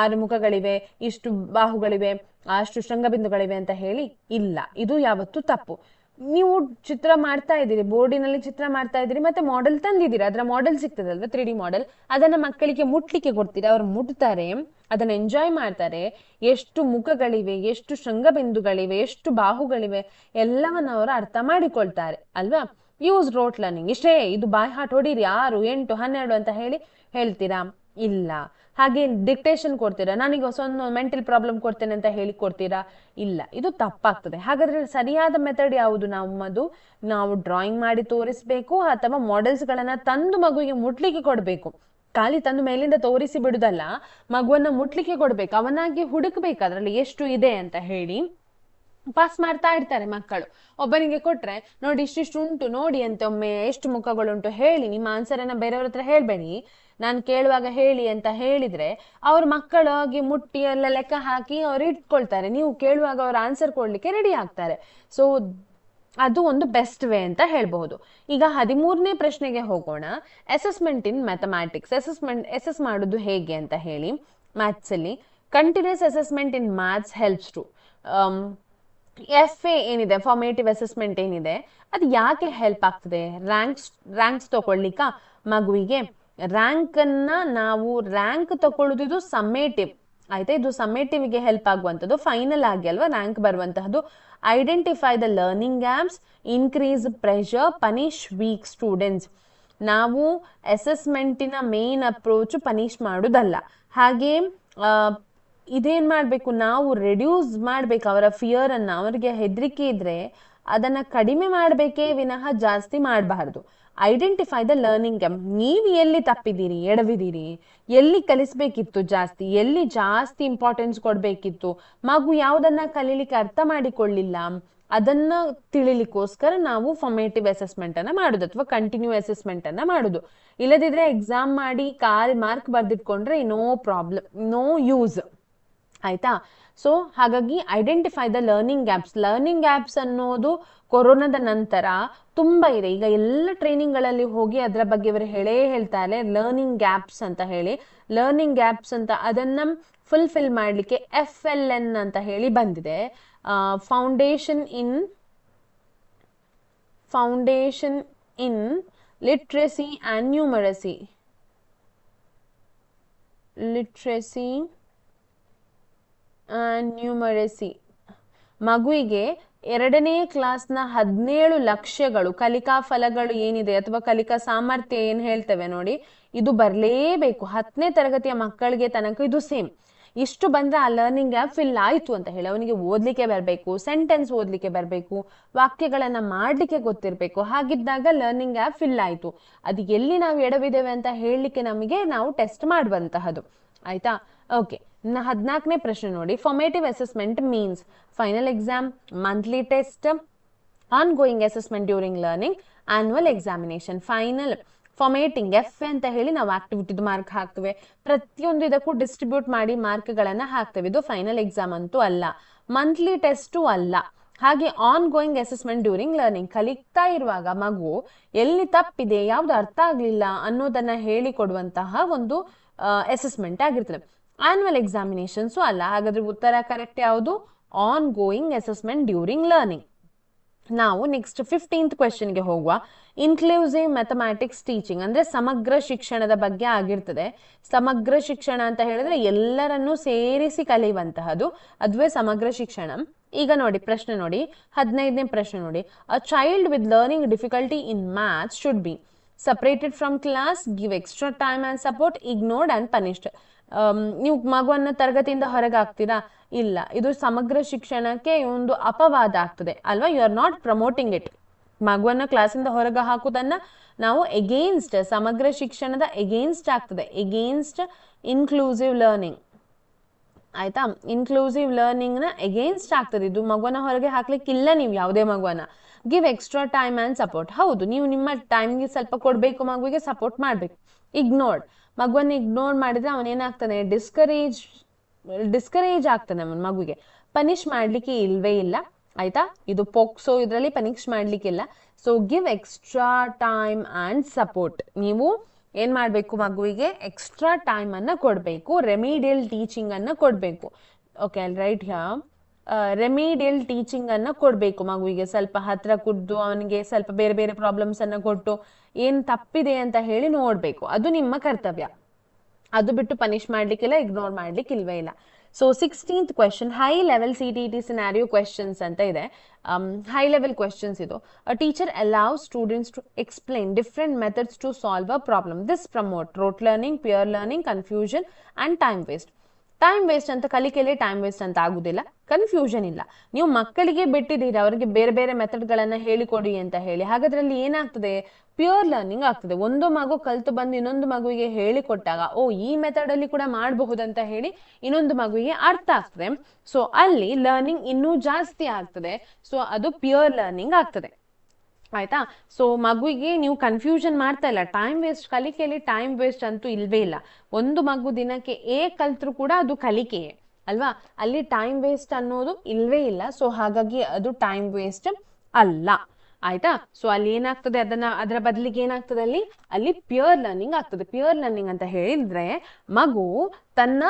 6 ಮುಖಗಳಿವೆ, ಇಷ್ಟು ಬಾಹುಗಳಿವೆ, ಅಷ್ಟು ಶೃಂಗಬಿಂದುಗಳಿವೆ ಅಂತ ಹೇಳಿ? ಇಲ್ಲ, ಇದು ಯಾವತ್ತೂ ತಪ್ಪು. ನೀವು ಚಿತ್ರ ಮಾಡ್ತಾ ಇದ್ದೀರಿ, ಬೋರ್ಡಿನಲ್ಲಿ ಚಿತ್ರ ಮಾಡ್ತಾ ಇದ್ದೀರಿ, ಮತ್ತೆ ಮಾಡೆಲ್ ತಂದಿದ್ದೀರಿ, ಅದರ ಮಾಡೆಲ್ ಸಿಗ್ತದಲ್ವ 3D ಮಾಡೆಲ್, ಅದನ್ನ ಮಕ್ಕಳಿಗೆ ಮುಟ್ಲಿಕ್ಕೆ ಕೊಡ್ತೀರಿ, ಅವ್ರು ಮುಟ್ತಾರೆ, ಅದನ್ನ ಎಂಜಾಯ್ ಮಾಡ್ತಾರೆ. ಎಷ್ಟು ಮುಖಗಳಿವೆ, ಎಷ್ಟು ಶೃಂಗಬಿಂದುಗಳಿವೆ, ಎಷ್ಟು ಬಾಹುಗಳಿವೆ ಎಲ್ಲವನ್ನ ಅವರು ಅರ್ಥ ಮಾಡಿಕೊಳ್ತಾರೆ ಅಲ್ವಾ. ಯೂಸ್ ರೋಟ್ ಲರ್ನಿಂಗ್, ಇಷ್ಟೇ, ಇದು ಬಾಯ್ ಹಾರ್ಟ್ ಹೊಡೀರಿ, 6, 8, 12 ಅಂತ ಹೇಳಿ ಹೇಳ್ತೀರಾ? ಇಲ್ಲ. ಹಾಗೆ ಡಿಕ್ಟೇಷನ್ ಕೊಡ್ತೀರಾ, ನಾನೀಗ ಒಂದು ಮೆಂಟಲ್ ಪ್ರಾಬ್ಲಮ್ ಕೊಡ್ತೇನೆ ಅಂತ ಹೇಳಿ ಕೊಡ್ತೀರಾ? ಇಲ್ಲ, ಇದು ತಪ್ಪಾಗ್ತದೆ. ಹಾಗಾದ್ರೆ ಸರಿಯಾದ ಮೆಥಡ್ ಯಾವುದು? ನಾವು ಡ್ರಾಯಿಂಗ್ ಮಾಡಿ ತೋರಿಸ್ಬೇಕು ಅಥವಾ ಮಾಡೆಲ್ಸ್ಗಳನ್ನ ತಂದು ಮಗುವಿಗೆ ಮುಟ್ಲಿಕ್ಕೆ ಕೊಡ್ಬೇಕು. ಖಾಲಿ ತಂದು ಮೇಲಿಂದ ತೋರಿಸಿ ಬಿಡುದಲ್ಲ, ಮಗುವನ್ನ ಮುಟ್ಲಿಕ್ಕೆ ಕೊಡ್ಬೇಕು, ಅವನಾಗಿ ಹುಡುಕ್ಬೇಕು ಅದ್ರಲ್ಲಿ ಎಷ್ಟು ಇದೆ ಅಂತ ಹೇಳಿ. ಪಾಸ್ ಮಾಡ್ತಾ ಇರ್ತಾರೆ ಮಕ್ಕಳು. ಒಬ್ಬನಿಗೆ ಕೊಟ್ರೆ ನೋಡಿ ಇಷ್ಟಿಷ್ಟು ಉಂಟು ನೋಡಿ ಅಂತ, ಒಮ್ಮೆ ಎಷ್ಟು ಮುಖಗಳುಂಟು ಹೇಳಿ, ನಿಮ್ಮ ಆನ್ಸರ್ ಅನ್ನ ಬೇರೆಯವ್ರ ಹತ್ರ ಹೇಳ್ಬೇಡಿ, ನಾನು ಕೇಳುವಾಗ ಹೇಳಿ ಅಂತ ಹೇಳಿದ್ರೆ ಅವ್ರ ಮಕ್ಕಳಾಗಿ ಮುಟ್ಟಿ ಎಲ್ಲ ಲೆಕ್ಕ ಹಾಕಿ ಅವ್ರು ಇಟ್ಕೊಳ್ತಾರೆ. ನೀವು ಕೇಳುವಾಗ ಅವ್ರ ಆನ್ಸರ್ ಕೊಡ್ಲಿಕ್ಕೆ ರೆಡಿ ಆಗ್ತಾರೆ. ಸೊ ಅದು ಒಂದು ಬೆಸ್ಟ್ ವೇ ಅಂತ ಹೇಳ್ಬಹುದು. ಈಗ 13ನೇ ಪ್ರಶ್ನೆಗೆ ಹೋಗೋಣ. Assessment in mathematics. ಅಸೆಸ್ ಮಾಡೋದು ಹೇಗೆ ಅಂತ ಹೇಳಿ. ಮ್ಯಾಥ್ಸ್ ಅಲ್ಲಿ continuous assessment in maths helps to FA ಏನಿದೆ, ಫಾರ್ಮೇಟಿವ್ ಅಸೆಸ್ಮೆಂಟ್ ಏನಿದೆ, ಅದು ಯಾಕೆ ಹೆಲ್ಪ್ ಆಗ್ತದೆ? ರ್ಯಾಂಕ್ಸ್ ತಗೊಳ್ಲಿಕ್ಕ ಮಗುವಿಗೆ ರ್ಯಾಂಕ್ ತಗೊಳ್ಳೋದು, ಇದು ಸಮ್ಮೇಟಿವ್ ಆಯ್ತಾ, ಇದು ಸಮ್ಮೇಟಿವ್ಗೆ ಹೆಲ್ಪ್ ಆಗುವಂಥದ್ದು. ಫೈನಲ್ ಆಗಿ ಅಲ್ವಾ ರ್ಯಾಂಕ್ ಬರುವಂತಹದ್ದು. Identify the learning gaps, increase pressure, punish weak students. ನಾವು ಅಸೆಸ್ಮೆಂಟಿನ ಮೇನ್ ಅಪ್ರೋಚ್ ಪನಿಷ್ ಮಾಡೋದಲ್ಲ. ಹಾಗೆ ಇದೇನ್ ಮಾಡ್ಬೇಕು, ನಾವು ರೆಡ್ಯೂಸ್ ಮಾಡ್ಬೇಕು ಅವರ ಫಿಯರ್ ಅನ್ನ. ಅವರಿಗೆ ಹೆದರಿಕೆ ಇದ್ರೆ ಅದನ್ನ ಕಡಿಮೆ ಮಾಡ್ಬೇಕೇ ವಿನಃ ಜಾಸ್ತಿ ಮಾಡಬಾರ್ದು. Identify the learning gap. ನೀವು ಎಲ್ಲಿ ತಪ್ಪಿದ್ದೀರಿ, ಎಡವಿದ್ದೀರಿ, ಎಲ್ಲಿ ಕಲಿಸ್ಬೇಕಿತ್ತು ಜಾಸ್ತಿ, ಎಲ್ಲಿ ಜಾಸ್ತಿ ಇಂಪಾರ್ಟೆನ್ಸ್ ಕೊಡ್ಬೇಕಿತ್ತು, ಮಗು ಯಾವ್ದನ್ನ ಕಲೀಲಿಕ್ಕೆ ಅರ್ಥ ಮಾಡಿಕೊಳ್ಳಿಲ್ಲ, ಅದನ್ನ ತಿಳಿಲಿಕ್ಕೋಸ್ಕರ ನಾವು ಫಾರ್ಮೇಟಿವ್ ಅಸೆಸ್ಮೆಂಟ್ ಅನ್ನ ಮಾಡುದು ಅಥವಾ ಕಂಟಿನ್ಯೂ ಅಸೆಸ್ಮೆಂಟ್ ಅನ್ನ ಮಾಡುದು. ಇಲ್ಲದಿದ್ರೆ ಎಕ್ಸಾಮ್ ಮಾಡಿ ಮಾರ್ಕ್ ಬರ್ದಿಟ್ಕೊಂಡ್ರೆ ನೋ ಪ್ರಾಬ್ಲಮ್, ನೋ ಯೂಸ್ ಆಯ್ತಾ. ಸೊ ಹಾಗಾಗಿ ಐಡೆಂಟಿಫೈ ದ ಲರ್ನಿಂಗ್ ಗ್ಯಾಪ್ಸ್ ಅನ್ನೋದು ಕೊರೋನಾದ ನಂತರ ತುಂಬಾ ಇದೆ. ಈಗ ಎಲ್ಲ ಟ್ರೈನಿಂಗ್ಗಳಲ್ಲಿ ಹೋಗಿ ಅದರ ಬಗ್ಗೆ ಇವರು ಹೇಳ್ತಾರೆ ಲರ್ನಿಂಗ್ ಗ್ಯಾಪ್ಸ್ ಅಂತ ಹೇಳಿ. ಲರ್ನಿಂಗ್ ಗ್ಯಾಪ್ಸ್ ಅಂತ ಅದನ್ನ ಫುಲ್ಫಿಲ್ ಮಾಡ್ಲಿಕ್ಕೆ FLN ಅಂತ ಹೇಳಿ ಬಂದಿದೆ. Foundation in literacy and numeracy. ಮಗುವಿಗೆ 2ನೇ ಕ್ಲಾಸ್ನ 17 ಲಕ್ಷ್ಯಗಳು, ಕಲಿಕಾ ಫಲಗಳು ಏನಿದೆ ಅಥವಾ ಕಲಿಕಾ ಸಾಮರ್ಥ್ಯ ಏನ್ ಹೇಳ್ತೇವೆ ನೋಡಿ, ಇದು ಬರಲೇಬೇಕು. 10ನೇ ತರಗತಿಯ ಮಕ್ಕಳಿಗೆ ತನಕ ಇದು ಸೇಮ್. ಇಷ್ಟು ಬಂದ್ರೆ ಆ ಲರ್ನಿಂಗ್ ಗ್ಯಾಪ್ ಫಿಲ್ ಆಯ್ತು ಅಂತ ಹೇಳಿ. ಅವನಿಗೆ ಓದ್ಲಿಕ್ಕೆ ಬರಬೇಕು, ಸೆಂಟೆನ್ಸ್ ಓದ್ಲಿಕ್ಕೆ ಬರಬೇಕು, ವಾಕ್ಯಗಳನ್ನ ಮಾಡ್ಲಿಕ್ಕೆ ಗೊತ್ತಿರಬೇಕು. ಹಾಗಿದ್ದಾಗ ಲರ್ನಿಂಗ್ ಗ್ಯಾಪ್ ಫಿಲ್ ಆಯ್ತು. ಅದು ಎಲ್ಲಿ ನಾವು ಎಡವಿದ್ದೇವೆ ಅಂತ ಹೇಳಲಿಕ್ಕೆ ನಾವು ಟೆಸ್ಟ್ ಮಾಡುವಂತಹದ್ದು ಆಯ್ತಾ. ಓಕೆ, 14ನೇ ಪ್ರಶ್ನೆ ನೋಡಿ. Formative assessment means final exam, monthly test, on going assessment during learning, annual examination. Final formatting FA ಅಂತ ಹೇಳಿ ನಾವು ಆಕ್ಟಿವಿಟಿದು ಮಾರ್ಕ್ ಹಾಕ್ತೇವೆ. ಪ್ರತಿಯೊಂದು ಇದಕ್ಕೂ ಡಿಸ್ಟ್ರಿಬ್ಯೂಟ್ ಮಾಡಿ ಮಾರ್ಕ್ಗಳನ್ನ ಹಾಕ್ತೇವೆ. ಇದು ಫೈನಲ್ ಎಕ್ಸಾಮ್ ಅಂತೂ ಅಲ್ಲ, ಮಂತ್ಲಿ ಟೆಸ್ಟು ಅಲ್ಲ. ಹಾಗೆ on going assessment during learning, ಕಲಿತಾ ಇರುವಾಗ ಮಗು ಎಲ್ಲಿ ತಪ್ಪಿದೆ, ಯಾವ್ದು ಅರ್ಥ ಆಗ್ಲಿಲ್ಲ ಅನ್ನೋದನ್ನ ಹೇಳಿಕೊಡುವಂತಹ ಒಂದು ಅಸೆಸ್ಮೆಂಟ್ ಆಗಿರ್ತದೆ. ಆನ್ಯುವಲ್ ಎಕ್ಸಾಮಿನೇಷನ್ಸು ಅಲ್ಲ. ಹಾಗಾದ್ರೆ ಉತ್ತರ ಕರೆಕ್ಟ್ ಯಾವುದು? On going assessment during learning. ನಾವು ನೆಕ್ಸ್ಟ್ 15th ಕ್ವೆಶ್ಚನ್ಗೆ ಹೋಗುವ. ಇನ್ಕ್ಲೂಸಿವ್ ಮ್ಯಾಥಮ್ಯಾಟಿಕ್ಸ್ ಟೀಚಿಂಗ್ ಅಂದ್ರೆ ಸಮಗ್ರ ಶಿಕ್ಷಣದ ಬಗ್ಗೆ ಆಗಿರ್ತದೆ. ಸಮಗ್ರ ಶಿಕ್ಷಣ ಅಂತ ಹೇಳಿದ್ರೆ ಎಲ್ಲರನ್ನೂ ಸೇರಿಸಿ ಕಲಿಯುವಂತಹದ್ದು, ಅದುವೇ ಸಮಗ್ರ ಶಿಕ್ಷಣ. ಈಗ ನೋಡಿ ಪ್ರಶ್ನೆ ನೋಡಿ, 15ನೇ ಪ್ರಶ್ನೆ ನೋಡಿ. A child with learning difficulty in maths should be separated from class, give extra time and support, ignored and punished. ನೀವು ಮಗುವನ್ನ ತರಗತಿಯಿಂದ ಹೊರಗೆ ಹಾಕ್ತೀರಾ? ಇಲ್ಲ, ಇದು ಸಮಗ್ರ ಶಿಕ್ಷಣಕ್ಕೆ ಒಂದು ಅಪವಾದ ಆಗ್ತದೆ ಅಲ್ವಾ. You are not promoting it. ಮಗುವನ್ನ ಕ್ಲಾಸಿಂದ ಹೊರಗೆ ಹಾಕುದನ್ನ ನಾವು ಎಗೇನ್ಸ್ಟ್, ಸಮಗ್ರ ಶಿಕ್ಷಣದ ಎಗೇನ್ಸ್ಟ್ ಆಗ್ತದೆ, ಎಗೇನ್ಸ್ಟ್ ಇನ್ಕ್ಲೂಸಿವ್ ಲರ್ನಿಂಗ್ ಆಯ್ತಾ. ಇನ್ಕ್ಲೂಸಿವ್ ಲರ್ನಿಂಗ್ ನ ಎಗೇನ್ಸ್ಟ್ ಆಗ್ತದೆ ಇದು. ಮಗುವನ್ನ ಹೊರಗೆ ಹಾಕ್ಲಿಕ್ಕಿಲ್ಲ ನೀವು ಯಾವುದೇ ಮಗುವನ್ನ. Give extra time and support. ಹೌದು, ನೀವು ನಿಮ್ಮ ಟೈಮ್ಗೆ ಸ್ವಲ್ಪ ಕೊಡಬೇಕು, ಮಗುವಿಗೆ ಸಪೋರ್ಟ್ ಮಾಡಬೇಕು. ಇಗ್ನೋರ್ಡ್, ಮಗುವನ್ನು ಇಗ್ನೋರ್ ಮಾಡಿದ್ರೆ ಅವನೇನಾಗ್ತಾನೆ, ಡಿಸ್ಕರೇಜ್ ಆಗ್ತಾನೆ ಅವನ ಮಗುವಿಗೆ. ಪನಿಷ್ ಮಾಡ್ಲಿಕ್ಕೆ ಇಲ್ವೇ ಇಲ್ಲ ಆಯ್ತಾ. ಇದು ಪೋಕ್ಸೋ, ಇದರಲ್ಲಿ ಪನಿಷ್ ಮಾಡ್ಲಿಕ್ಕಿಲ್ಲ. So give extra time and support. ನೀವು ಏನ್ ಮಾಡ್ಬೇಕು, ಮಗುವಿಗೆ ಎಕ್ಸ್ಟ್ರಾ ಟೈಮ್ ಅನ್ನ ಕೊಡ್ಬೇಕು, ರೆಮಿಡಿಯಲ್ ಟೀಚಿಂಗ್ ಅನ್ನ ಕೊಡ್ಬೇಕು. Okay, right here remedial teaching ಅನ್ನ ಕೊಡ್ಬೇಕು ಮಗುವಿಗೆ. ಸ್ವಲ್ಪ ಹತ್ರ ಕೂದ್ದು ಅವನಿಗೆ ಸ್ವಲ್ಪ ಬೇರೆ ಬೇರೆ ಪ್ರಾಬ್ಲಮ್ಸ್ ಅನ್ನ ಕೊಟ್ಟು ಏನ್ ತಪ್ಪಿದೆ ಅಂತ ಹೇಳಿ ನೋಡ್ಬೇಕು. ಅದು ನಿಮ್ಮ ಕರ್ತವ್ಯ. ಅದು ಬಿಟ್ಟು ಪನಿಷ್ ಮಾಡ್ಲಿಕ್ಕಿಲ್ಲ, ಇಗ್ನೋರ್ ಮಾಡ್ಲಿಕ್ಕೆ ಇಲ್ವೇ ಇಲ್ಲ. So 16th question, high level CTET scenario questions ಅಂತ ಇದೆ. ಹೈ ಲೆವೆಲ್ ಕ್ವೆಶನ್ಸ್ ಇದು. A teacher allows students to explain different methods to solve a problem. This promote rote learning, peer learning, confusion and time waste. Time waste ಅಂತ ಕಲಿಕೆಯಲ್ಲಿ time waste ಅಂತ ಆಗುದಿಲ್ಲ, confusion ಇಲ್ಲ. ನೀವು ಮಕ್ಕಳಿಗೆ ಬಿಟ್ಟಿದ್ದೀರಿ ಅವರಿಗೆ ಬೇರೆ ಬೇರೆ ಮೆಥಡ್ಗಳನ್ನ ಹೇಳಿಕೊಡಿ ಅಂತ ಹೇಳಿ, ಹಾಗಾದ್ರಲ್ಲಿ ಏನಾಗ್ತದೆ, ಪ್ಯೂರ್ ಲರ್ನಿಂಗ್ ಆಗ್ತದೆ. ಒಂದು ಮಗು ಕಲ್ತು ಬಂದು ಇನ್ನೊಂದು ಮಗುವಿಗೆ ಹೇಳಿಕೊಟ್ಟಾಗ ಓ ಈ ಮೆಥಡ್ ಅಲ್ಲಿ ಕೂಡ ಮಾಡಬಹುದಂತ ಹೇಳಿ ಇನ್ನೊಂದು ಮಗುವಿಗೆ ಅರ್ಥ ಆಗ್ತದೆ. ಸೊ ಅಲ್ಲಿ ಲರ್ನಿಂಗ್ ಇನ್ನೂ ಜಾಸ್ತಿ ಆಗ್ತದೆ. ಸೊ ಅದು ಪ್ಯೂರ್ ಲರ್ನಿಂಗ್ ಆಗ್ತದೆ. ಆಯ್ತಾ? ಸೊ ಮಗುವಿಗೆ ನೀವು ಕನ್ಫ್ಯೂಷನ್ ಮಾಡ್ತಾ ಇಲ್ಲ. ಟೈಮ್ ವೇಸ್ಟ್, ಕಲಿಕೆಯಲ್ಲಿ ಟೈಮ್ ವೇಸ್ಟ್ ಅಂತೂ ಇಲ್ವೇ ಇಲ್ಲ. ಒಂದು ಮಗು ದಿನಕ್ಕೆ ಕಲ್ತ್ರು ಕೂಡ ಅದು ಕಲಿಕೆಯೇ ಅಲ್ವಾ, ಅಲ್ಲಿ ಟೈಮ್ ವೇಸ್ಟ್ ಅನ್ನೋದು ಇಲ್ವೇ ಇಲ್ಲ. ಸೊ ಹಾಗಾಗಿ ಅದು ಟೈಮ್ ವೇಸ್ಟ್ ಅಲ್ಲ. ಆಯ್ತಾ? ಸೊ ಅಲ್ಲಿ ಏನಾಗ್ತದೆ, ಅದರ ಬದಲಿಗೆ ಏನಾಗ್ತದೆ, ಅಲ್ಲಿ ಪ್ಯೂರ್ ಲರ್ನಿಂಗ್ ಆಗ್ತದೆ. ಪ್ಯೂರ್ ಲರ್ನಿಂಗ್ ಅಂತ ಹೇಳಿದ್ರೆ ಮಗು ತನ್ನ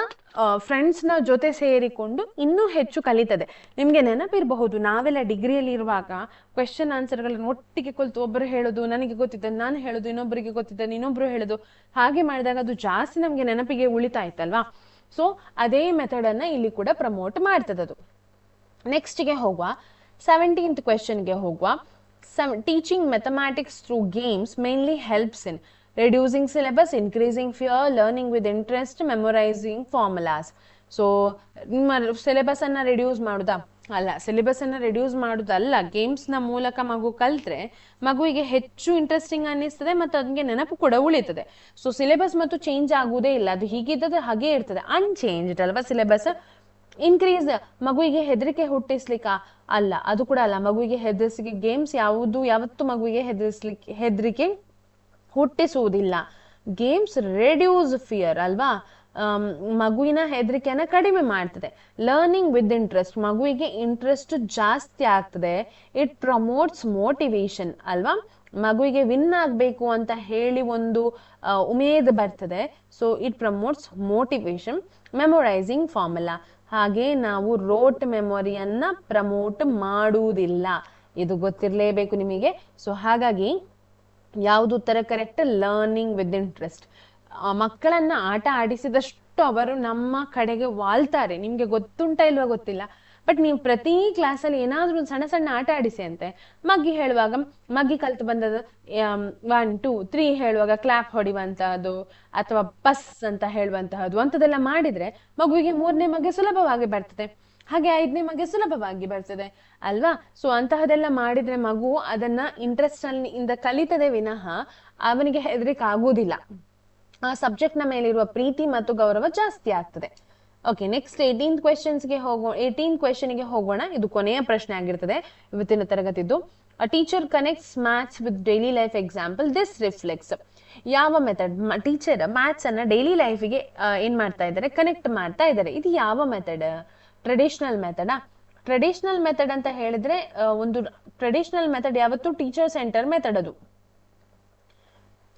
ಫ್ರೆಂಡ್ಸ್ನ ಜೊತೆ ಸೇರಿಕೊಂಡು ಇನ್ನೂ ಹೆಚ್ಚು ಕಲಿತದೆ. ನಿಮ್ಗೆ ನೆನಪಿರಬಹುದು, ನಾವೆಲ್ಲ ಡಿಗ್ರಿಯಲ್ಲಿ ಇರುವಾಗ ಕ್ವೆಶನ್ ಆನ್ಸರ್ಗಳನ್ನು ಒಟ್ಟಿಗೆ ಕುಳಿತು ಒಬ್ಬರು ಹೇಳೋದು, ನನಗೆ ಗೊತ್ತಿದ್ದ ನಾನು ಹೇಳೋದು, ಇನ್ನೊಬ್ಬರಿಗೆ ಗೊತ್ತಿದ್ದ ಇನ್ನೊಬ್ರು ಹೇಳೋದು, ಹಾಗೆ ಮಾಡಿದಾಗ ಅದು ಜಾಸ್ತಿ ನಮ್ಗೆ ನೆನಪಿಗೆ ಉಳಿತಾ ಇತ್ತಲ್ವಾ. ಸೊ ಅದೇ ಮೆಥಡ್ ಅನ್ನ ಇಲ್ಲಿ ಕೂಡ ಪ್ರಮೋಟ್ ಮಾಡ್ತದೆ ಅದು. ನೆಕ್ಸ್ಟ್ಗೆ ಹೋಗುವ, 17th ಕ್ವೆಶನ್ಗೆ ಹೋಗುವ. Teaching mathematics through games mainly helps in reducing syllabus, increasing fear, learning with interest, memorizing formulas. So ನಿಮ್ಮ ಸಿಲೆಬಸ್ ಅನ್ನ ರಿಡ್ಯೂಸ್ ಮಾಡುದಾ? ಅಲ್ಲ, ಸಿಲೆಬಸ್ ಅನ್ನ ರಿಡ್ಯೂಸ್ ಮಾಡುದಲ್ಲ. ಗೇಮ್ಸ್ ನ ಮೂಲಕ ಮಗು ಕಲ್ತ್ರೆ ಮಗುವಿಗೆ ಹೆಚ್ಚು ಇಂಟ್ರೆಸ್ಟಿಂಗ್ ಅನ್ನಿಸ್ತದೆ ಮತ್ತು ಅದಕ್ಕೆ ನೆನಪು ಕೂಡ ಉಳಿತದೆ. ಸೊ ಸಿಲೆಬಸ್ ಮತ್ತು ಚೇಂಜ್ ಆಗುವುದೇ ಇಲ್ಲ, ಅದು ಹೀಗಿದ್ದದು ಹಾಗೆ ಇರ್ತದೆ, ಅನ್ಚೇಂಜ್ಡ್ ಅಲ್ವಾ ಸಿಲೆಬಸ್. ಇನ್ಕ್ರೀಸ್, ಮಗುವಿಗೆ ಹೆದರಿಕೆ ಹುಟ್ಟಿಸ್ಲಿಕ್ಕ ಅಲ್ಲ, ಅದು ಕೂಡ ಅಲ್ಲ. ಮಗುವಿಗೆ ಹೆದರಿಸಿ ಗೇಮ್ಸ್ ಯಾವತ್ತು ಮಗುವಿಗೆ ಹೆದರಿಕೆ ಹುಟ್ಟಿಸುವುದಿಲ್ಲ. ಗೇಮ್ಸ್ ರೆಡ್ಯೂಸ್ ಫಿಯರ್ ಅಲ್ವಾ, ಮಗುವಿನ ಹೆದರಿಕೆಯನ್ನ ಕಡಿಮೆ ಮಾಡ್ತದೆ. ಲರ್ನಿಂಗ್ ವಿತ್ ಇಂಟ್ರೆಸ್ಟ್, ಮಗುವಿಗೆ ಇಂಟ್ರೆಸ್ಟ್ ಜಾಸ್ತಿ ಆಗ್ತದೆ. ಇಟ್ ಪ್ರಮೋಟ್ಸ್ ಮೋಟಿವೇಶನ್ ಅಲ್ವಾ, ಮಗುವಿಗೆ ವಿನ್ ಆಗ್ಬೇಕು ಅಂತ ಹೇಳಿ ಒಂದು ಉಮೇದು ಬರ್ತದೆ. So it promotes motivation. Memorising formula, ಹಾಗೆ ನಾವು ರೋಟ್ ಮೆಮೊರಿಯನ್ನ ಪ್ರಮೋಟ್ ಮಾಡುವುದಿಲ್ಲ, ಇದು ಗೊತ್ತಿರಲೇಬೇಕು ನಿಮಗೆ. ಸೊ ಹಾಗಾಗಿ ಯಾವುದು ಉತ್ತರ ಕರೆಕ್ಟ್? Learning with interest. ಮಕ್ಕಳನ್ನ ಆಟ ಆಡಿಸಿದಷ್ಟು ಅವರು ನಮ್ಮ ಕಡೆಗೆ ವಾಲ್ತಾರೆ. ನಿಮ್ಗೆ ಗೊತ್ತುಂಟ ಇಲ್ವಾ ಗೊತ್ತಿಲ್ಲ, ಬಟ್ ನೀವು ಪ್ರತಿ ಕ್ಲಾಸಲ್ಲಿ ಏನಾದ್ರೂ ಒಂದು ಸಣ್ಣ ಸಣ್ಣ ಆಟ ಆಡಿಸಿ ಅಂತೆ. ಮಗ್ಗಿ ಹೇಳುವಾಗ, ಮಗ್ಗಿ ಕಲ್ತು ಬಂದದ್ದು 1 2 3 ಹೇಳುವಾಗ ಕ್ಲಾಪ್ ಹೊಡಿಯುವಂತಹದ್ದು ಅಥವಾ ಪಸ್ ಅಂತ ಹೇಳುವಂತಹದ್ದು ಅಂಥದ್ದೆಲ್ಲ ಮಾಡಿದ್ರೆ ಮಗುವಿಗೆ 3ನೇ ಮಗ್ಗೆ ಸುಲಭವಾಗಿ ಬರ್ತದೆ, ಹಾಗೆ 5ನೇ ಮಗ್ಗೆ ಸುಲಭವಾಗಿ ಬರ್ತದೆ ಅಲ್ವಾ. ಸೊ ಅಂತಹದೆಲ್ಲ ಮಾಡಿದ್ರೆ ಮಗು ಅದನ್ನ ಇಂಟ್ರೆಸ್ಟ್ ಇಂದ ಕಲಿತದೆ ವಿನಃ ಅವನಿಗೆ ಹೆದರಿಕೆ ಆಗುವುದಿಲ್ಲ. ಆ ಸಬ್ಜೆಕ್ಟ್ ನ ಮೇಲಿರುವ ಪ್ರೀತಿ ಮತ್ತು ಗೌರವ ಜಾಸ್ತಿ ಆಗ್ತದೆ. ಓಕೆ, ನೆಕ್ಸ್ಟ್ 18th ಕ್ವೆಶನ್ಗೆ ಹೋಗೋಣ. ಇದು ಕೊನೆಯ ಪ್ರಶ್ನೆ ಆಗಿರ್ತದೆ ಇವತ್ತಿನ ತರಗತಿದ್ದು. A teacher connects maths with daily life example. This reflects, ಯಾವ ಮೆಥಡ್? ಟೀಚರ್ ಮ್ಯಾಥ್ಸ್ ಅನ್ನ ಡೈಲಿ ಲೈಫಿಗೆ ಏನ್ ಮಾಡ್ತಾ ಇದ್ದಾರೆ? ಕನೆಕ್ಟ್ ಮಾಡ್ತಾ ಇದ್ದಾರೆ. ಇದು ಯಾವ ಮೆಥಡ್? ಟ್ರೆಡಿಷನಲ್ ಮೆಥಡಾ? ಟ್ರೆಡಿಷನಲ್ ಮೆಥಡ್ ಅಂತ ಹೇಳಿದ್ರೆ ಒಂದು ಟ್ರೆಡಿಷನಲ್ ಮೆಥಡ್ ಯಾವತ್ತು ಟೀಚರ್ ಸೆಂಟರ್ ಮೆಥಡ್. ಅದು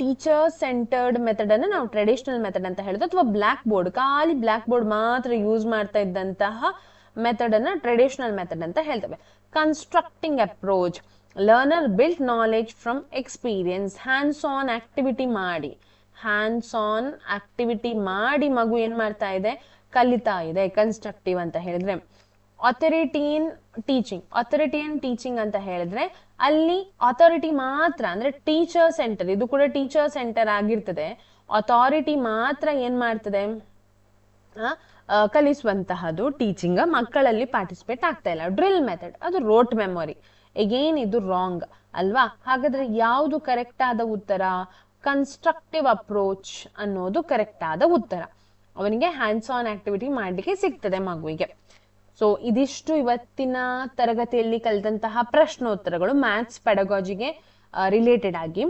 ಟೀಚರ್ ಸೆಂಟರ್ಡ್ ಮೆಥಡ್ ಅನ್ನು ನಾವು ಟ್ರೆಡಿಷನಲ್ ಮೆಥಡ್ ಅಂತ ಹೇಳೋದು, ಅಥವಾ ಬ್ಲಾಕ್ ಬೋರ್ಡ್, ಖಾಲಿ ಬ್ಲಾಕ್ ಬೋರ್ಡ್ ಮಾತ್ರ ಯೂಸ್ ಮಾಡ್ತಾ ಇದ್ದಂತಹ ಮೆಥಡ್ ಅನ್ನ ಟ್ರೆಡಿಷನಲ್ ಮೆಥಡ್ ಅಂತ ಹೇಳ್ತೇವೆ. Constructing approach, learner built knowledge from experience. Hands on activity ಮಾಡಿ ಮಗು ಏನ್ ಮಾಡ್ತಾ ಇದೆ? ಕಲಿತಾ ಇದೆ. ಕನ್ಸ್ಟ್ರಕ್ಟಿವ್ ಅಂತ ಹೇಳಿದ್ರೆ. ಅಥಾರಿಟಿಯನ್ ಟೀಚಿಂಗ್ ಅಂತ ಹೇಳಿದ್ರೆ ಅಲ್ಲಿ ಅಥಾರಿಟಿ ಮಾತ್ರ, ಅಂದ್ರೆ ಟೀಚರ್ ಸೆಂಟರ್, ಇದು ಕೂಡ ಟೀಚರ್ ಸೆಂಟರ್ ಆಗಿರ್ತದೆ. ಅಥಾರಿಟಿ ಮಾತ್ರ ಏನ್ ಮಾಡ್ತದೆ? ಕಲಿಸುವಂತಹದ್ದು ಟೀಚಿಂಗ್, ಮಕ್ಕಳಲ್ಲಿ ಪಾರ್ಟಿಸಿಪೇಟ್ ಆಗ್ತಾ ಇಲ್ಲ. ಡ್ರಿಲ್ ಮೆಥಡ್, ಅದು ರೋಟ್ ಮೆಮೊರಿ. ಎಗೇನ್ ಇದು ರಾಂಗ್ ಅಲ್ವಾ. ಹಾಗಾದ್ರೆ ಯಾವುದು ಕರೆಕ್ಟ್ ಆದ ಉತ್ತರ? ಕನ್ಸ್ಟ್ರಕ್ಟಿವ್ ಅಪ್ರೋಚ್ ಅನ್ನೋದು ಕರೆಕ್ಟ್ ಆದ ಉತ್ತರ. ಅವನಿಗೆ ಹ್ಯಾಂಡ್ಸ್ ಆನ್ ಆಕ್ಟಿವಿಟಿ ಮಾಡ್ಲಿಕ್ಕೆ ಸಿಗ್ತದೆ ಮಗುವಿಗೆ. ಸೊ ಇದಿಷ್ಟು ಇವತ್ತಿನ ತರಗತಿಯಲ್ಲಿ ಕಲಿತಂತಹ ಪ್ರಶ್ನೋತ್ತರಗಳು ಮ್ಯಾಥ್ಸ್ ಪೆಡಗಾಜಿಗೆ ರಿಲೇಟೆಡ್ ಆಗಿ.